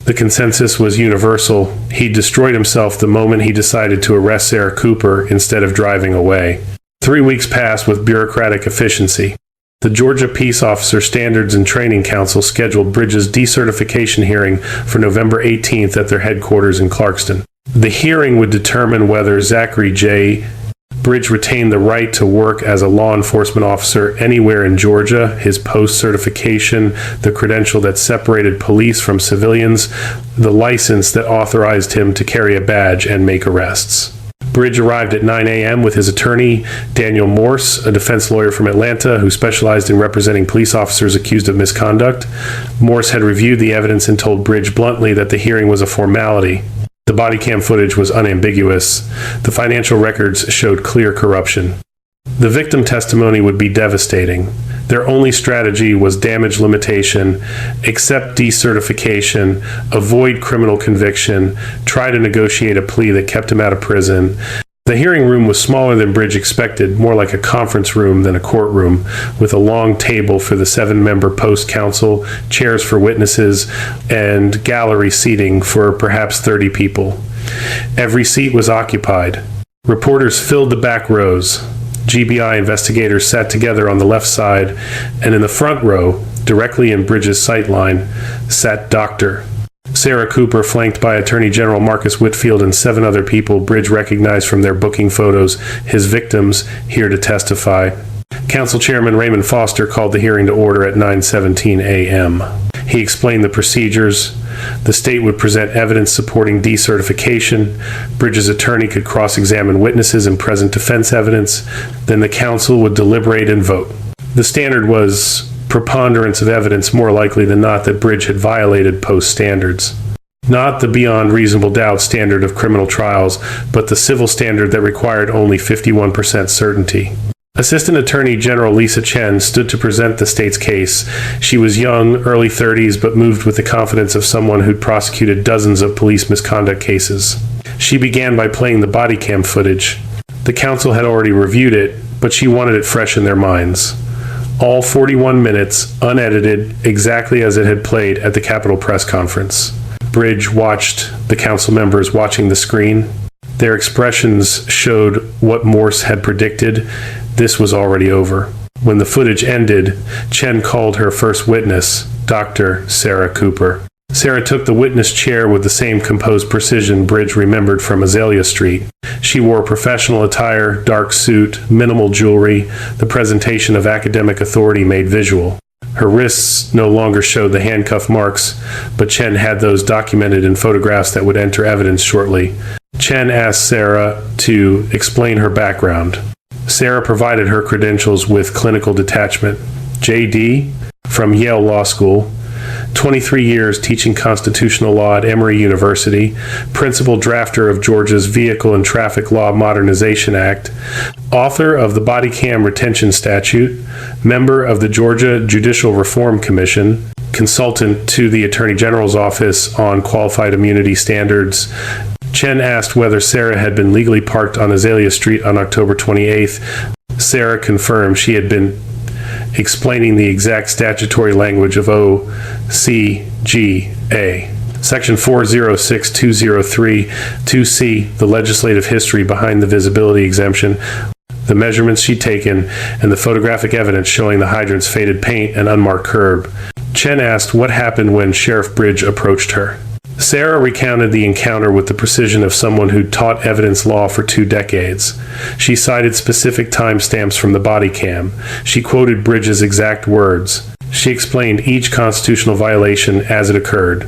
The consensus was universal. He destroyed himself the moment he decided to arrest Sarah Cooper instead of driving away. 3 weeks passed with bureaucratic efficiency. The Georgia Peace Officer Standards and Training Council scheduled Bridges' decertification hearing for November 18th at their headquarters in Clarkston. The hearing would determine whether Zachary J. Bridge retained the right to work as a law enforcement officer anywhere in Georgia, his post-certification, the credential that separated police from civilians, the license that authorized him to carry a badge and make arrests. Bridge arrived at 9 a.m. with his attorney, Daniel Morse, a defense lawyer from Atlanta who specialized in representing police officers accused of misconduct. Morse had reviewed the evidence and told Bridge bluntly that the hearing was a formality. The body cam footage was unambiguous. The financial records showed clear corruption. The victim testimony would be devastating. Their only strategy was damage limitation, accept decertification, avoid criminal conviction, try to negotiate a plea that kept him out of prison. The hearing room was smaller than Bridge expected, more like a conference room than a courtroom, with a long table for the 7-member post-counsel, chairs for witnesses, and gallery seating for perhaps 30 people. Every seat was occupied. Reporters filled the back rows. GBI investigators sat together on the left side, and in the front row, directly in Bridges' sightline, sat Dr. Sarah Cooper, flanked by Attorney General Marcus Whitfield and 7 other people Bridge recognized from their booking photos, his victims, here to testify. Council Chairman Raymond Foster called the hearing to order at 9:17 a.m. He explained the procedures. The state would present evidence supporting decertification. Bridges' attorney could cross-examine witnesses and present defense evidence. Then the council would deliberate and vote. The standard was preponderance of evidence, more likely than not that Bridge had violated post standards. Not the beyond reasonable doubt standard of criminal trials, but the civil standard that required only 51% certainty. Assistant Attorney General Lisa Chen stood to present the state's case. She was young, early 30s, but moved with the confidence of someone who'd prosecuted dozens of police misconduct cases. She began by playing the body cam footage. The council had already reviewed it, but she wanted it fresh in their minds. All 41 minutes, unedited, exactly as it had played at the Capitol press conference. Bridge watched the council members watching the screen. Their expressions showed what Morse had predicted. This was already over. When the footage ended, Chen called her first witness, Dr. Sarah Cooper. Sarah took the witness chair with the same composed precision Bridge remembered from Azalea Street. She wore professional attire, dark suit, minimal jewelry, the presentation of academic authority made visual. Her wrists no longer showed the handcuff marks, but Chen had those documented in photographs that would enter evidence shortly. Chen asked Sarah to explain her background. Sarah provided her credentials with clinical detachment. J.D. from Yale Law School, 23 years teaching constitutional law at Emory University, principal drafter of Georgia's Vehicle and Traffic Law Modernization Act, author of the Body Cam Retention Statute, member of the Georgia Judicial Reform Commission, consultant to the Attorney General's Office on Qualified Immunity Standards. Chen asked whether Sarah had been legally parked on Azalea Street on October 28th. Sarah confirmed she had been explaining the exact statutory language of OCGA. Section 406203-2C, the legislative history behind the visibility exemption, the measurements she'd taken, and the photographic evidence showing the hydrant's faded paint and unmarked curb. Chen asked what happened when Sheriff Bridge approached her. Sarah recounted the encounter with the precision of someone who'd taught evidence law for 2 decades. She cited specific timestamps from the body cam. She quoted Bridges' exact words. She explained each constitutional violation as it occurred.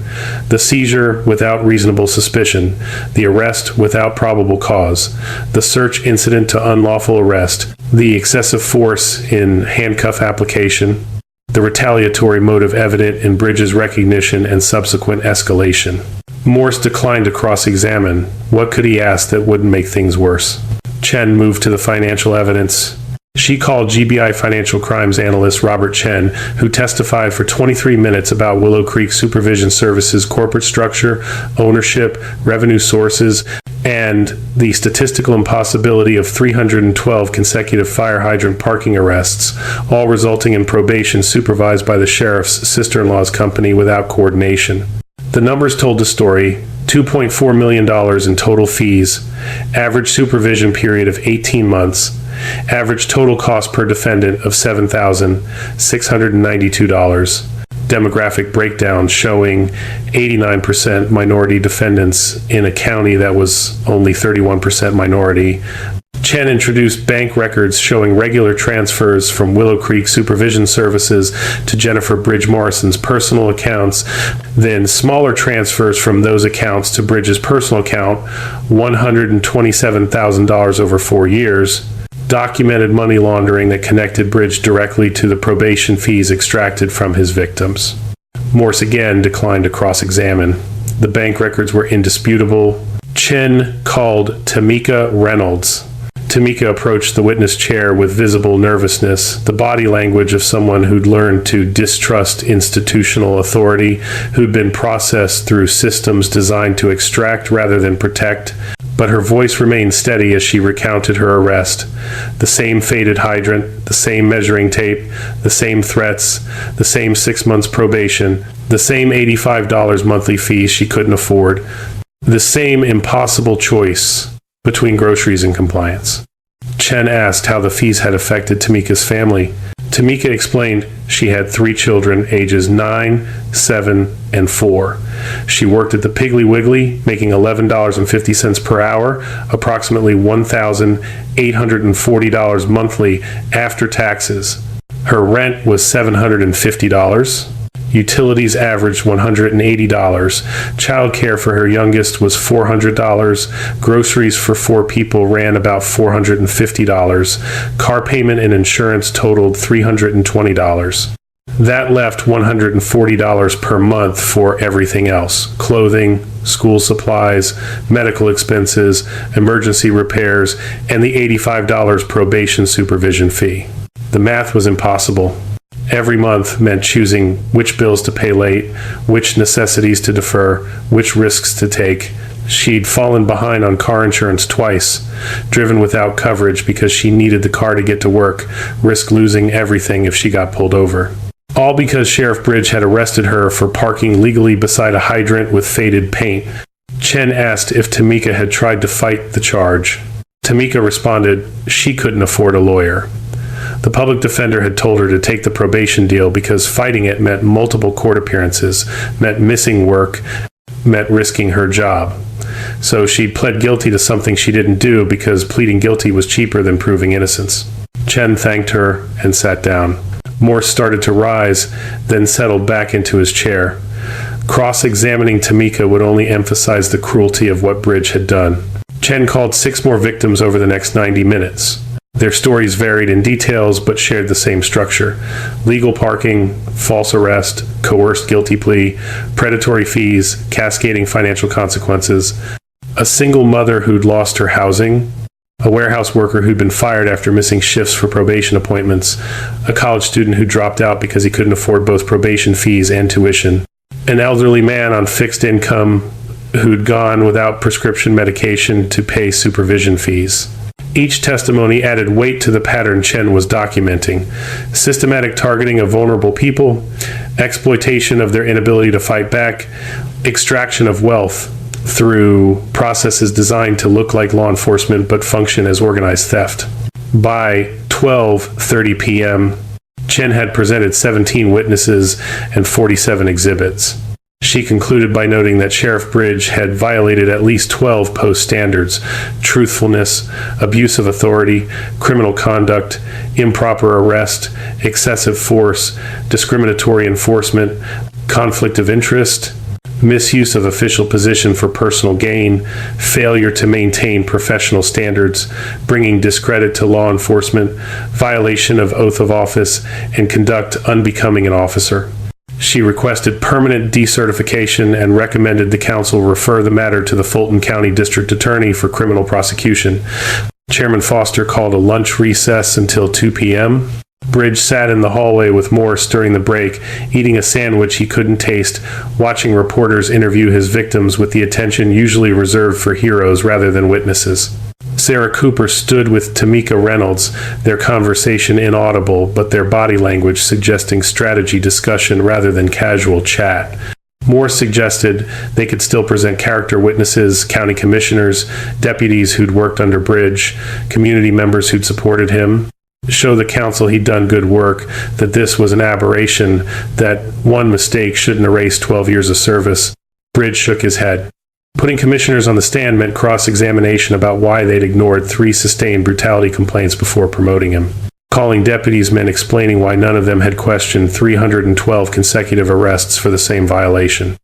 The seizure without reasonable suspicion, the arrest without probable cause, the search incident to unlawful arrest, the excessive force in handcuff application, the retaliatory motive evident in Bridges' recognition and subsequent escalation. Morse declined to cross-examine. What could he ask that wouldn't make things worse? Chen moved to the financial evidence. She called GBI financial crimes analyst Robert Chen, who testified for 23 minutes about Willow Creek Supervision Services' corporate structure, ownership, revenue sources, and the statistical impossibility of 312 consecutive fire hydrant parking arrests, all resulting in probation supervised by the sheriff's sister-in-law's company without coordination. The numbers told the story: $2.4 million in total fees, average supervision period of 18 months, average total cost per defendant of $7,692. Demographic breakdown showing 89% minority defendants in a county that was only 31% minority. Chen introduced bank records showing regular transfers from Willow Creek Supervision Services to Jennifer Bridge Morrison's personal accounts, then smaller transfers from those accounts to Bridge's personal account, $127,000 over 4 years. Documented money laundering that connected Bridge directly to the probation fees extracted from his victims. Morse again declined to cross-examine. The bank records were indisputable. Chen called Tamika Reynolds. Tamika approached the witness chair with visible nervousness, the body language of someone who'd learned to distrust institutional authority, who'd been processed through systems designed to extract rather than protect. But her voice remained steady as she recounted her arrest. The same faded hydrant, the same measuring tape, the same threats, the same 6 months probation, the same $85 monthly fees she couldn't afford, the same impossible choice between groceries and compliance. Chen asked how the fees had affected Tamika's family. Tamika explained she had 3 children, ages 9, 7, and 4. She worked at the Piggly Wiggly, making $11.50 per hour, approximately $1,840 monthly after taxes. Her rent was $750. Utilities averaged $180. Childcare for her youngest was $400. Groceries for 4 people ran about $450. Car payment and insurance totaled $320. That left $140 per month for everything else: clothing, school supplies, medical expenses, emergency repairs, and the $85 probation supervision fee. The math was impossible. Every month meant choosing which bills to pay late, which necessities to defer, which risks to take. She'd fallen behind on car insurance twice, driven without coverage because she needed the car to get to work, risked losing everything if she got pulled over. All because Sheriff Bridge had arrested her for parking legally beside a hydrant with faded paint. Chen asked if Tamika had tried to fight the charge. Tamika responded she couldn't afford a lawyer. The public defender had told her to take the probation deal because fighting it meant multiple court appearances, meant missing work, meant risking her job. So she pled guilty to something she didn't do because pleading guilty was cheaper than proving innocence. Chen thanked her and sat down. Morse started to rise, then settled back into his chair. Cross-examining Tamika would only emphasize the cruelty of what Bridge had done. Chen called 6 more victims over the next 90 minutes. Their stories varied in details but shared the same structure: legal parking, false arrest, coerced guilty plea, predatory fees, cascading financial consequences, a single mother who'd lost her housing, a warehouse worker who'd been fired after missing shifts for probation appointments, a college student who dropped out because he couldn't afford both probation fees and tuition, an elderly man on fixed income who'd gone without prescription medication to pay supervision fees. Each testimony added weight to the pattern Chen was documenting: systematic targeting of vulnerable people, exploitation of their inability to fight back, extraction of wealth through processes designed to look like law enforcement but function as organized theft. By 12:30 p.m., Chen had presented 17 witnesses and 47 exhibits. She concluded by noting that Sheriff Bridge had violated at least 12 post standards: truthfulness, abuse of authority, criminal conduct, improper arrest, excessive force, discriminatory enforcement, conflict of interest, misuse of official position for personal gain, failure to maintain professional standards, bringing discredit to law enforcement, violation of oath of office, and conduct unbecoming an officer. She requested permanent decertification and recommended the council refer the matter to the Fulton County District Attorney for criminal prosecution. Chairman Foster called a lunch recess until 2 p.m. Bridge sat in the hallway with Morse during the break, eating a sandwich he couldn't taste, watching reporters interview his victims with the attention usually reserved for heroes rather than witnesses. Sarah Cooper stood with Tamika Reynolds, their conversation inaudible, but their body language suggesting strategy discussion rather than casual chat. Morse suggested they could still present character witnesses, county commissioners, deputies who'd worked under Bridge, community members who'd supported him, show the council he'd done good work, that this was an aberration, that one mistake shouldn't erase 12 years of service. Bridge shook his head. Putting commissioners on the stand meant cross-examination about why they'd ignored 3 sustained brutality complaints before promoting him. Calling deputies meant explaining why none of them had questioned 312 consecutive arrests for the same violation.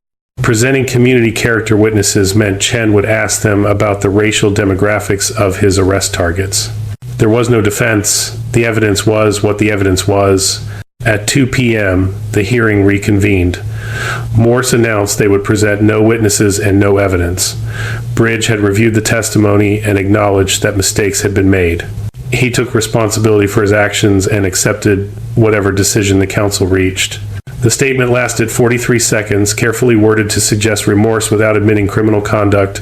Presenting community character witnesses meant Chen would ask them about the racial demographics of his arrest targets. There was no defense. The evidence was what the evidence was. At 2 p.m., the hearing reconvened. Morse announced they would present no witnesses and no evidence. Bridge had reviewed the testimony and acknowledged that mistakes had been made. He took responsibility for his actions and accepted whatever decision the council reached. The statement lasted 43 seconds, carefully worded to suggest remorse without admitting criminal conduct,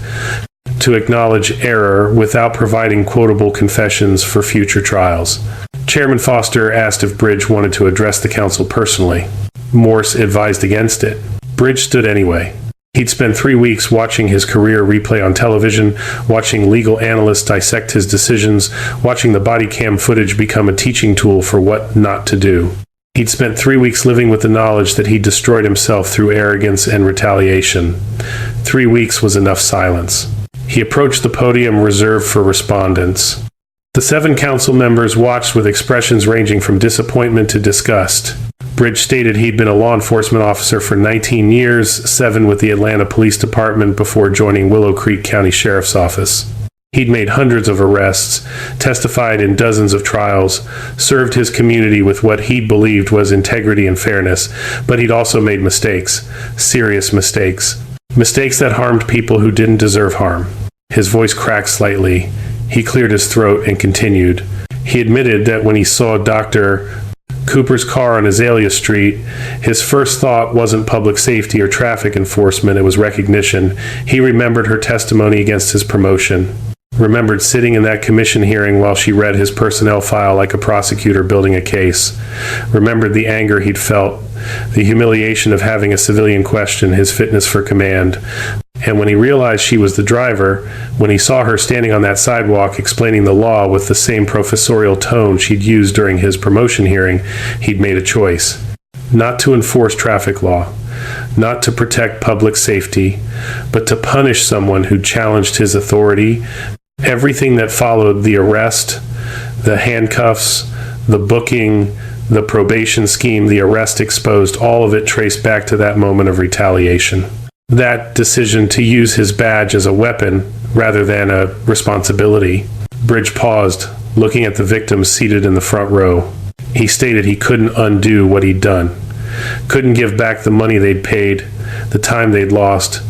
to acknowledge error without providing quotable confessions for future trials. Chairman Foster asked if Bridge wanted to address the council personally. Morse advised against it. Bridge stood anyway. He'd spent 3 weeks watching his career replay on television, watching legal analysts dissect his decisions, watching the body cam footage become a teaching tool for what not to do. He'd spent 3 weeks living with the knowledge that he'd destroyed himself through arrogance and retaliation. 3 weeks was enough silence. He approached the podium reserved for respondents. The 7 council members watched with expressions ranging from disappointment to disgust. Bridge stated he'd been a law enforcement officer for 19 years, 7 with the Atlanta Police Department before joining Willow Creek County Sheriff's Office. He'd made hundreds of arrests, testified in dozens of trials, served his community with what he believed was integrity and fairness, but he'd also made mistakes, serious mistakes. Mistakes that harmed people who didn't deserve harm. His voice cracked slightly. He cleared his throat and continued. He admitted that when he saw Dr. Cooper's car on Azalea Street, his first thought wasn't public safety or traffic enforcement, it was recognition. He remembered her testimony against his promotion. Remembered sitting in that commission hearing while she read his personnel file like a prosecutor building a case. Remembered the anger he'd felt, the humiliation of having a civilian question his fitness for command. And when he realized she was the driver, when he saw her standing on that sidewalk explaining the law with the same professorial tone she'd used during his promotion hearing, he'd made a choice. Not to enforce traffic law, not to protect public safety, but to punish someone who challenged his authority. Everything that followed the arrest, the handcuffs, the booking, the probation scheme, the arrest exposed, all of it traced back to that moment of retaliation. That decision to use his badge as a weapon rather than a responsibility. Bridge paused, looking at the victims seated in the front row. He stated he couldn't undo what he'd done. Couldn't give back the money they'd paid, the time they'd lost,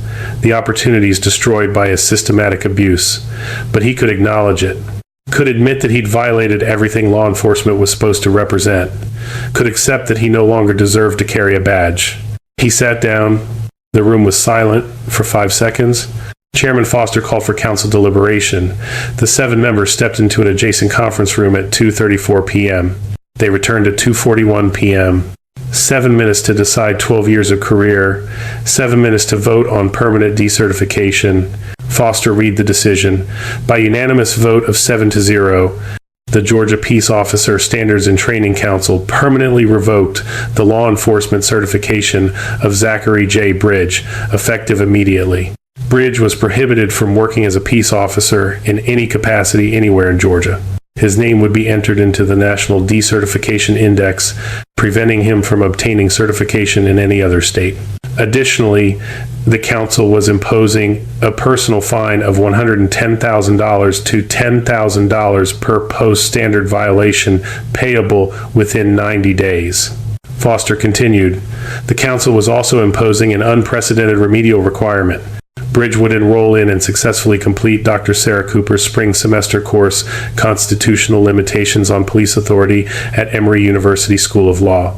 the opportunities destroyed by his systematic abuse. But he could acknowledge it. Could admit that he'd violated everything law enforcement was supposed to represent. Could accept that he no longer deserved to carry a badge. He sat down. The room was silent for 5 seconds. Chairman Foster called for council deliberation. The 7 members stepped into an adjacent conference room at 2:34 p.m. They returned at 2:41 p.m. 7 minutes to decide 12 years of career. 7 minutes to vote on permanent decertification. Foster read the decision. By unanimous vote of 7-0, the Georgia Peace Officer Standards and Training Council permanently revoked the law enforcement certification of Zachary J. Bridge, effective immediately. Bridge was prohibited from working as a peace officer in any capacity anywhere in Georgia. His name would be entered into the National Decertification Index, preventing him from obtaining certification in any other state. Additionally, the council was imposing a personal fine of $110,000 to $10,000 per post-standard violation payable within 90 days. Foster continued, The council was also imposing an unprecedented remedial requirement. Bridge would enroll in and successfully complete Dr. Sarah Cooper's spring semester course, Constitutional Limitations on Police Authority, at Emory University School of Law.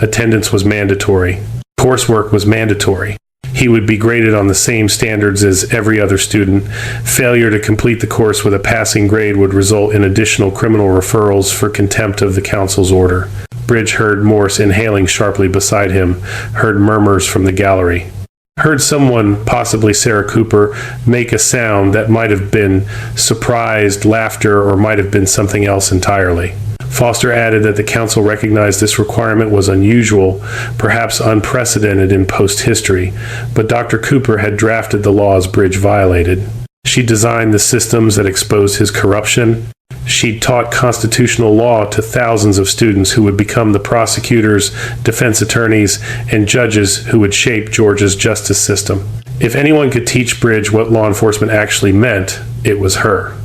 Attendance was mandatory. Coursework was mandatory. He would be graded on the same standards as every other student. Failure to complete the course with a passing grade would result in additional criminal referrals for contempt of the council's order. Bridge heard Morse inhaling sharply beside him, heard murmurs from the gallery, heard someone, possibly Sarah Cooper, make a sound that might have been surprised laughter or might have been something else entirely. Foster added that the council recognized this requirement was unusual, perhaps unprecedented in post-history, but Dr. Cooper had drafted the laws Bridge violated. She designed the systems that exposed his corruption. She taught constitutional law to thousands of students who would become the prosecutors, defense attorneys, and judges who would shape Georgia's justice system. If anyone could teach Bridge what law enforcement actually meant, it was her.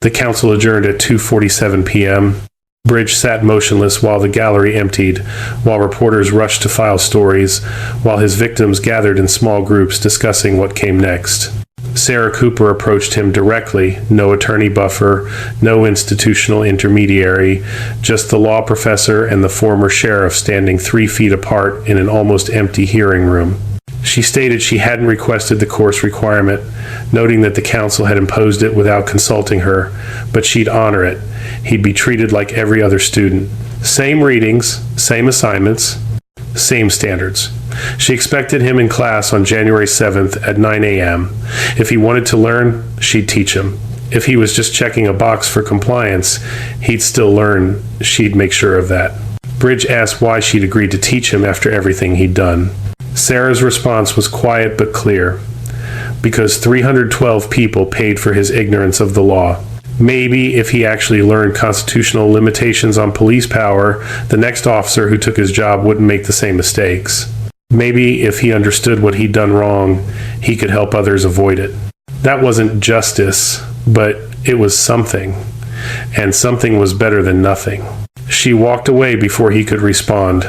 The council adjourned at 2:47 p.m. Bridge sat motionless while the gallery emptied, while reporters rushed to file stories, while his victims gathered in small groups discussing what came next. Sarah Cooper approached him directly, no attorney buffer, no institutional intermediary, just the law professor and the former sheriff standing 3 feet apart in an almost empty hearing room. She stated she hadn't requested the course requirement, noting that the council had imposed it without consulting her, but she'd honor it. He'd be treated like every other student. Same readings, same assignments, same standards. She expected him in class on January 7th at 9 a.m. If he wanted to learn, she'd teach him. If he was just checking a box for compliance, he'd still learn. She'd make sure of that. Bridge asked why she'd agreed to teach him after everything he'd done. Sarah's response was quiet but clear. Because 312 people paid for his ignorance of the law. Maybe if he actually learned constitutional limitations on police power, the next officer who took his job wouldn't make the same mistakes. Maybe if he understood what he'd done wrong, he could help others avoid it. That wasn't justice, but it was something. And something was better than nothing. She walked away before he could respond.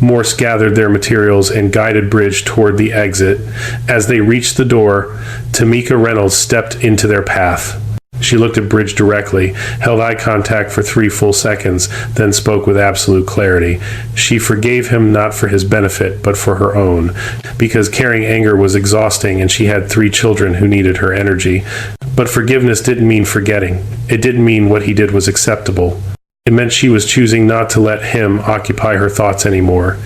Morse gathered their materials and guided Bridge toward the exit. As they reached the door, Tamika Reynolds stepped into their path. She looked at Bridge directly, held eye contact for 3 full seconds, then spoke with absolute clarity. She forgave him not for his benefit, but for her own, because carrying anger was exhausting and she had 3 children who needed her energy. But forgiveness didn't mean forgetting. It didn't mean what he did was acceptable. It meant she was choosing not to let him occupy her thoughts anymore.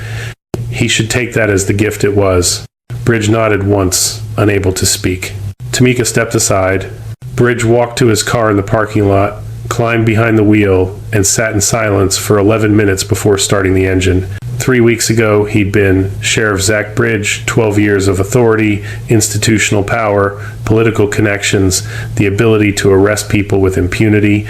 He should take that as the gift it was. Bridge nodded once, unable to speak. Tamika stepped aside. Bridge walked to his car in the parking lot, climbed behind the wheel, and sat in silence for 11 minutes before starting the engine. 3 weeks ago, he'd been Sheriff Zach Bridge, 12 years of authority, institutional power, political connections, the ability to arrest people with impunity.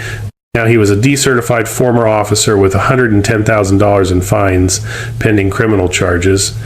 Now he was a decertified former officer with $110,000 in fines, pending criminal charges,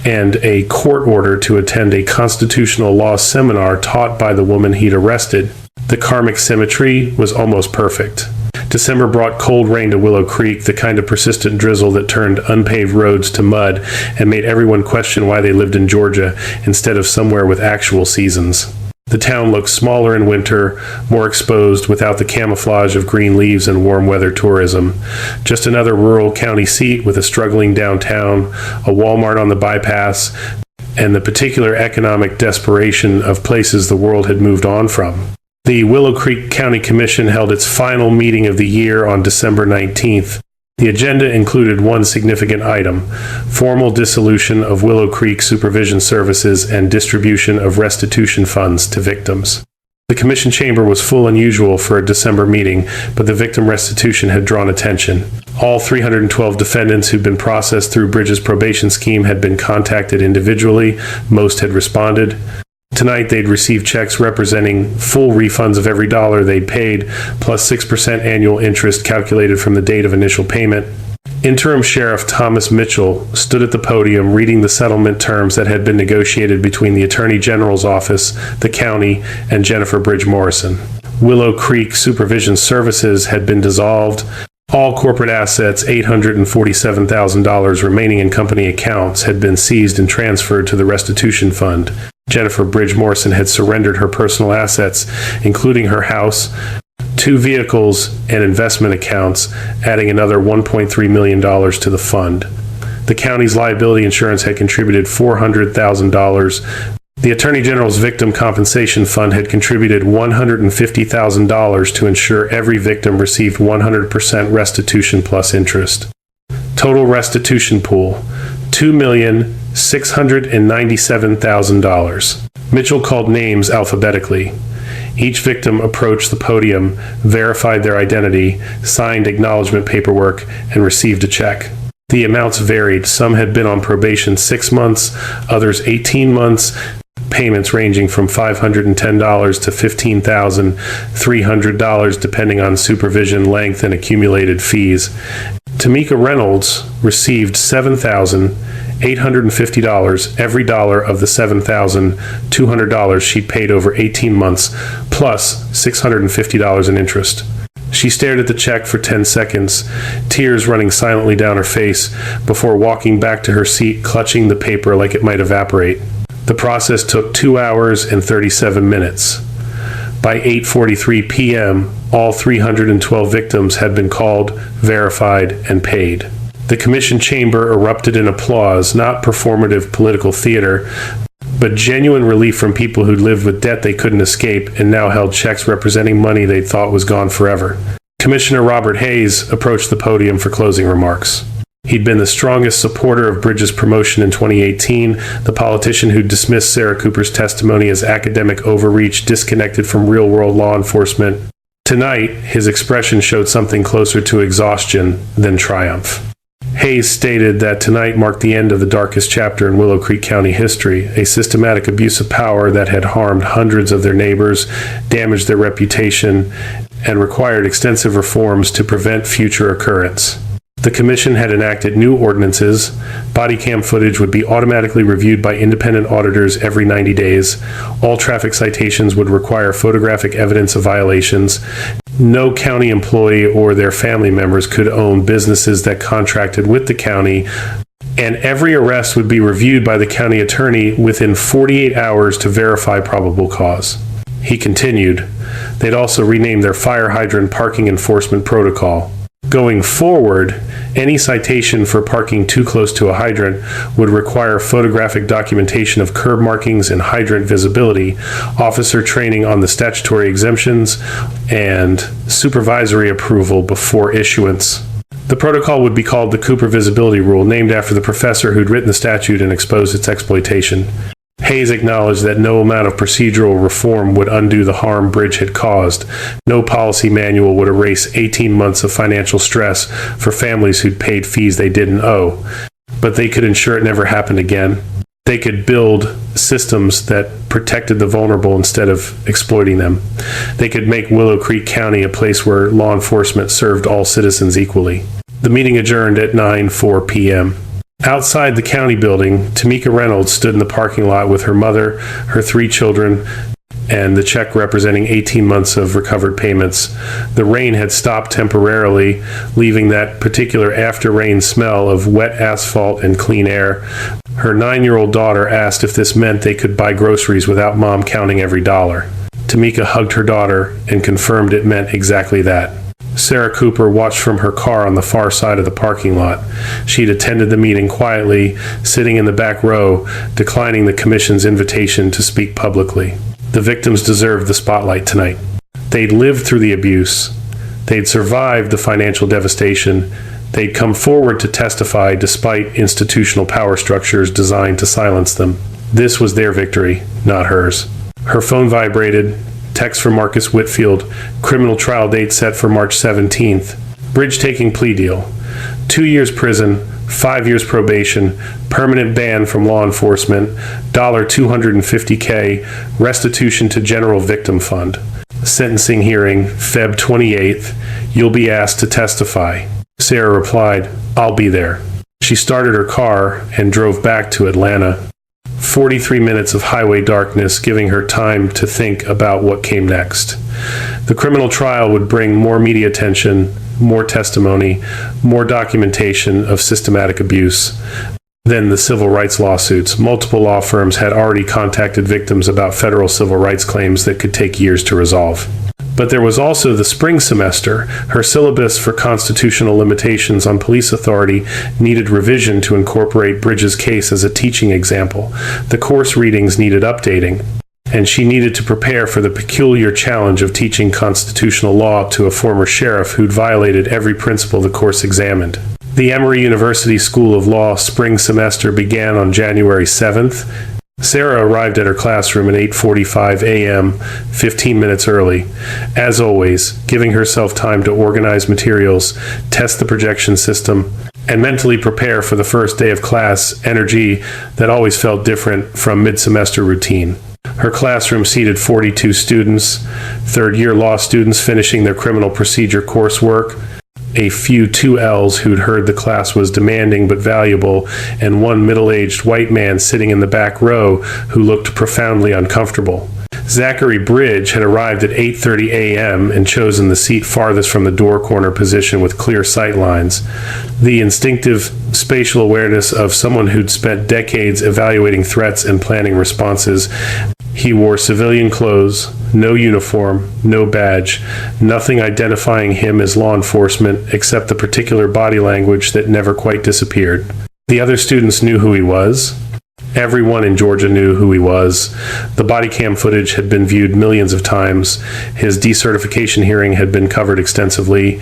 and a court order to attend a constitutional law seminar taught by the woman he'd arrested. The karmic symmetry was almost perfect. December brought cold rain to Willow Creek, the kind of persistent drizzle that turned unpaved roads to mud and made everyone question why they lived in Georgia instead of somewhere with actual seasons. The town looked smaller in winter, more exposed without the camouflage of green leaves and warm weather tourism. Just another rural county seat with a struggling downtown, a Walmart on the bypass, and the particular economic desperation of places the world had moved on from. The Willow Creek County Commission held its final meeting of the year on December 19th. The agenda included one significant item: formal dissolution of Willow Creek Supervision Services and distribution of restitution funds to victims. The commission chamber was full and usual for a December meeting, but the victim restitution had drawn attention. All 312 defendants who'd been processed through Bridge's probation scheme had been contacted individually. Most had responded. Tonight, they'd receive checks representing full refunds of every dollar they'd paid, plus 6% annual interest calculated from the date of initial payment. Interim Sheriff Thomas Mitchell stood at the podium reading the settlement terms that had been negotiated between the Attorney General's office, the county, and Jennifer Bridge Morrison. Willow Creek Supervision Services had been dissolved. All corporate assets, $847,000 remaining in company accounts, had been seized and transferred to the restitution fund. Jennifer Bridge Morrison had surrendered her personal assets, including her house, 2 vehicles, and investment accounts, adding another $1.3 million to the fund. The county's liability insurance had contributed $400,000. The Attorney General's Victim Compensation Fund had contributed $150,000 to ensure every victim received 100% restitution plus interest. Total restitution pool, $2,697,000. Mitchell called names alphabetically. Each victim approached the podium, verified their identity, signed acknowledgement paperwork, and received a check. The amounts varied. Some had been on probation 6 months, others 18 months, payments ranging from $510 to $15,300 depending on supervision length and accumulated fees. Tamika Reynolds received $7,850, every dollar of the $7,200 she'd paid over 18 months, plus $650 in interest. She stared at the check for 10 seconds, tears running silently down her face, before walking back to her seat, clutching the paper like it might evaporate. The process took 2 hours and 37 minutes. By 8:43 p.m., all 312 victims had been called, verified, and paid. The commission chamber erupted in applause, not performative political theater, but genuine relief from people who'd lived with debt they couldn't escape and now held checks representing money they thought was gone forever. Commissioner Robert Hayes approached the podium for closing remarks. He'd been the strongest supporter of Bridges' promotion in 2018, the politician who dismissed Sarah Cooper's testimony as academic overreach disconnected from real-world law enforcement. Tonight, his expression showed something closer to exhaustion than triumph. Hayes stated that tonight marked the end of the darkest chapter in Willow Creek County history, a systematic abuse of power that had harmed hundreds of their neighbors, damaged their reputation, and required extensive reforms to prevent future occurrence. The commission had enacted new ordinances. Body cam footage would be automatically reviewed by independent auditors every 90 days. All traffic citations would require photographic evidence of violations. No county employee or their family members could own businesses that contracted with the county, and every arrest would be reviewed by the county attorney within 48 hours to verify probable cause. He continued, they'd also rename their fire hydrant parking enforcement protocol. Going forward, any citation for parking too close to a hydrant would require photographic documentation of curb markings and hydrant visibility, officer training on the statutory exemptions, and supervisory approval before issuance. The protocol would be called the Cooper Visibility Rule, named after the professor who'd written the statute and exposed its exploitation. Hayes acknowledged that no amount of procedural reform would undo the harm Bridge had caused. No policy manual would erase 18 months of financial stress for families who'd paid fees they didn't owe. But they could ensure it never happened again. They could build systems that protected the vulnerable instead of exploiting them. They could make Willow Creek County a place where law enforcement served all citizens equally. The meeting adjourned at 9:04 p.m. Outside the county building, Tamika Reynolds stood in the parking lot with her mother, her 3 children, and the check representing 18 months of recovered payments. The rain had stopped temporarily, leaving that particular after-rain smell of wet asphalt and clean air. Her 9-year-old daughter asked if this meant they could buy groceries without Mom counting every dollar. Tamika hugged her daughter and confirmed it meant exactly that. Sarah Cooper watched from her car on the far side of the parking lot. She'd attended the meeting quietly, sitting in the back row, declining the commission's invitation to speak publicly. The victims deserved the spotlight tonight. They'd lived through the abuse. They'd survived the financial devastation. They'd come forward to testify despite institutional power structures designed to silence them. This was their victory, not hers. Her phone vibrated. Text from Marcus Whitfield. Criminal trial date set for March 17th. Bridge taking plea deal. 2 years prison, 5 years probation, permanent ban from law enforcement, $250K, restitution to General Victim Fund. Sentencing hearing, Feb 28th. You'll be asked to testify. Sarah replied, I'll be there. She started her car and drove back to Atlanta. 43 minutes of highway darkness, giving her time to think about what came next. The criminal trial would bring more media attention more testimony, more documentation of systematic abuse than the civil rights lawsuits. Multiple law firms had already contacted victims about federal civil rights claims that could take years to resolve. But there was also the spring semester. Her syllabus for constitutional limitations on police authority needed revision to incorporate Bridges' case as a teaching example. The course readings needed updating, and she needed to prepare for the peculiar challenge of teaching constitutional law to a former sheriff who'd violated every principle the course examined. The Emory University School of Law spring semester began on January 7th. Sarah arrived at her classroom at 8:45 a.m., 15 minutes early. As always, giving herself time to organize materials, test the projection system, and mentally prepare for the first day of class, energy that always felt different from mid-semester routine. Her classroom seated 42 students, third-year law students finishing their criminal procedure coursework, a few 2Ls who'd heard the class was demanding but valuable, and one middle-aged white man sitting in the back row who looked profoundly uncomfortable. Zachary Bridge had arrived at 8:30 a.m. and chosen the seat farthest from the door corner position with clear sight lines. The instinctive spatial awareness of someone who'd spent decades evaluating threats and planning responses. He wore civilian clothes, no uniform, no badge, nothing identifying him as law enforcement except the particular body language that never quite disappeared. The other students knew who he was. Everyone in Georgia knew who he was. The body cam footage had been viewed millions of times. His decertification hearing had been covered extensively.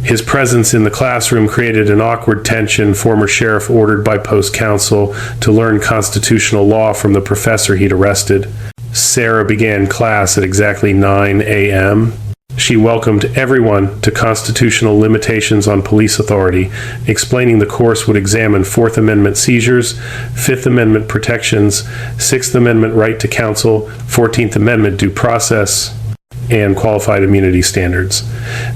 His presence in the classroom created an awkward tension. Former sheriff ordered by post counsel to learn constitutional law from the professor he'd arrested. Sarah began class at exactly 9 a.m. She welcomed everyone to Constitutional Limitations on Police Authority, explaining the course would examine Fourth Amendment seizures, Fifth Amendment protections, Sixth Amendment right to counsel, 14th Amendment due process, and qualified immunity standards.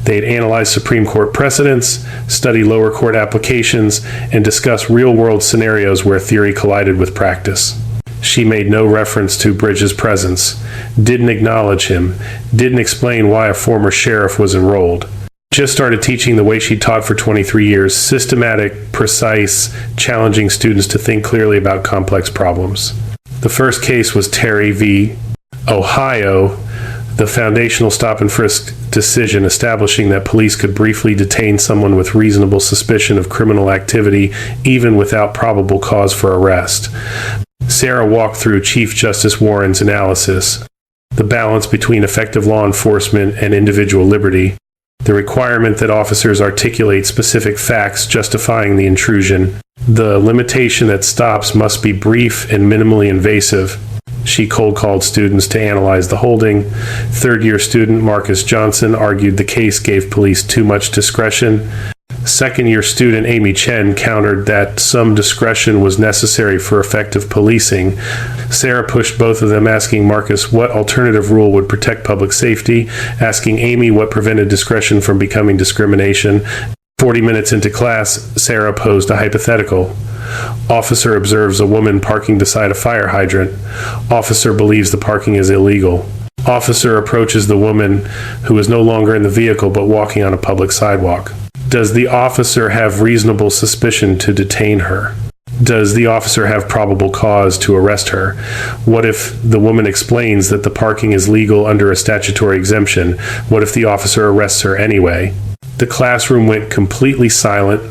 They'd analyze Supreme Court precedents, study lower court applications, and discuss real-world scenarios where theory collided with practice. She made no reference to Bridges' presence, didn't acknowledge him, didn't explain why a former sheriff was enrolled. Just started teaching the way she taught for 23 years, systematic, precise, challenging students to think clearly about complex problems. The first case was Terry v. Ohio, the foundational stop and frisk decision establishing that police could briefly detain someone with reasonable suspicion of criminal activity even without probable cause for arrest. Sarah walked through Chief Justice Warren's analysis, the balance between effective law enforcement and individual liberty, the requirement that officers articulate specific facts justifying the intrusion, the limitation that stops must be brief and minimally invasive. She cold-called students to analyze the holding. Third-year student Marcus Johnson argued the case gave police too much discretion. Second-year student Amy Chen countered that some discretion was necessary for effective policing. Sarah pushed both of them, asking Marcus what alternative rule would protect public safety, asking Amy what prevented discretion from becoming discrimination. 40 minutes into class, Sarah posed a hypothetical. Officer observes a woman parking beside a fire hydrant. Officer believes the parking is illegal. Officer approaches the woman, who is no longer in the vehicle but walking on a public sidewalk. Does the officer have reasonable suspicion to detain her? Does the officer have probable cause to arrest her? What if the woman explains that the parking is legal under a statutory exemption? What if the officer arrests her anyway? The classroom went completely silent.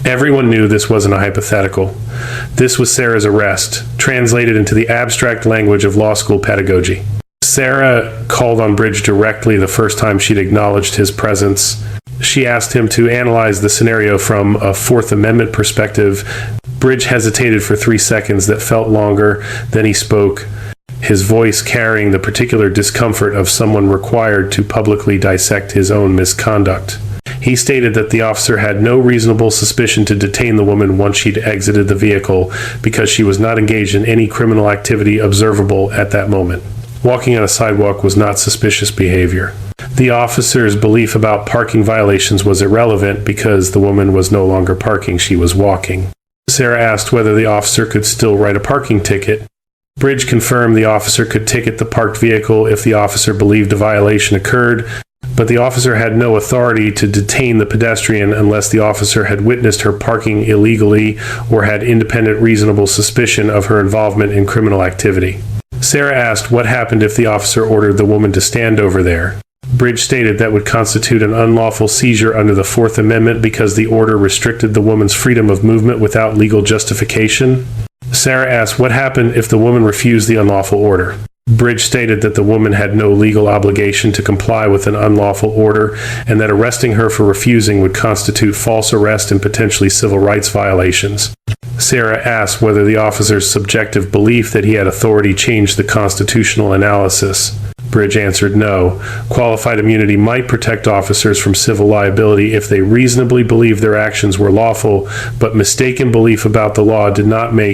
Everyone knew this wasn't a hypothetical. This was Sarah's arrest, translated into the abstract language of law school pedagogy. Sarah called on Bridge directly the first time she'd acknowledged his presence. She asked him to analyze the scenario from a Fourth Amendment perspective. Bridge hesitated for 3 seconds that felt longer. Then he spoke, his voice carrying the particular discomfort of someone required to publicly dissect his own misconduct. He stated that the officer had no reasonable suspicion to detain the woman once she'd exited the vehicle because she was not engaged in any criminal activity observable at that moment. Walking on a sidewalk was not suspicious behavior. The officer's belief about parking violations was irrelevant because the woman was no longer parking, she was walking. Sarah asked whether the officer could still write a parking ticket. Bridge confirmed the officer could ticket the parked vehicle if the officer believed a violation occurred, but the officer had no authority to detain the pedestrian unless the officer had witnessed her parking illegally or had independent reasonable suspicion of her involvement in criminal activity. Sarah asked what happened if the officer ordered the woman to stand over there. Bridge stated that would constitute an unlawful seizure under the Fourth Amendment because the order restricted the woman's freedom of movement without legal justification. Sarah asked what happened if the woman refused the unlawful order. Bridge stated that the woman had no legal obligation to comply with an unlawful order and that arresting her for refusing would constitute false arrest and potentially civil rights violations. Sarah asked whether the officer's subjective belief that he had authority changed the constitutional analysis. Bridge answered no. Qualified immunity might protect officers from civil liability if they reasonably believe their actions were lawful, but mistaken belief about the law did not make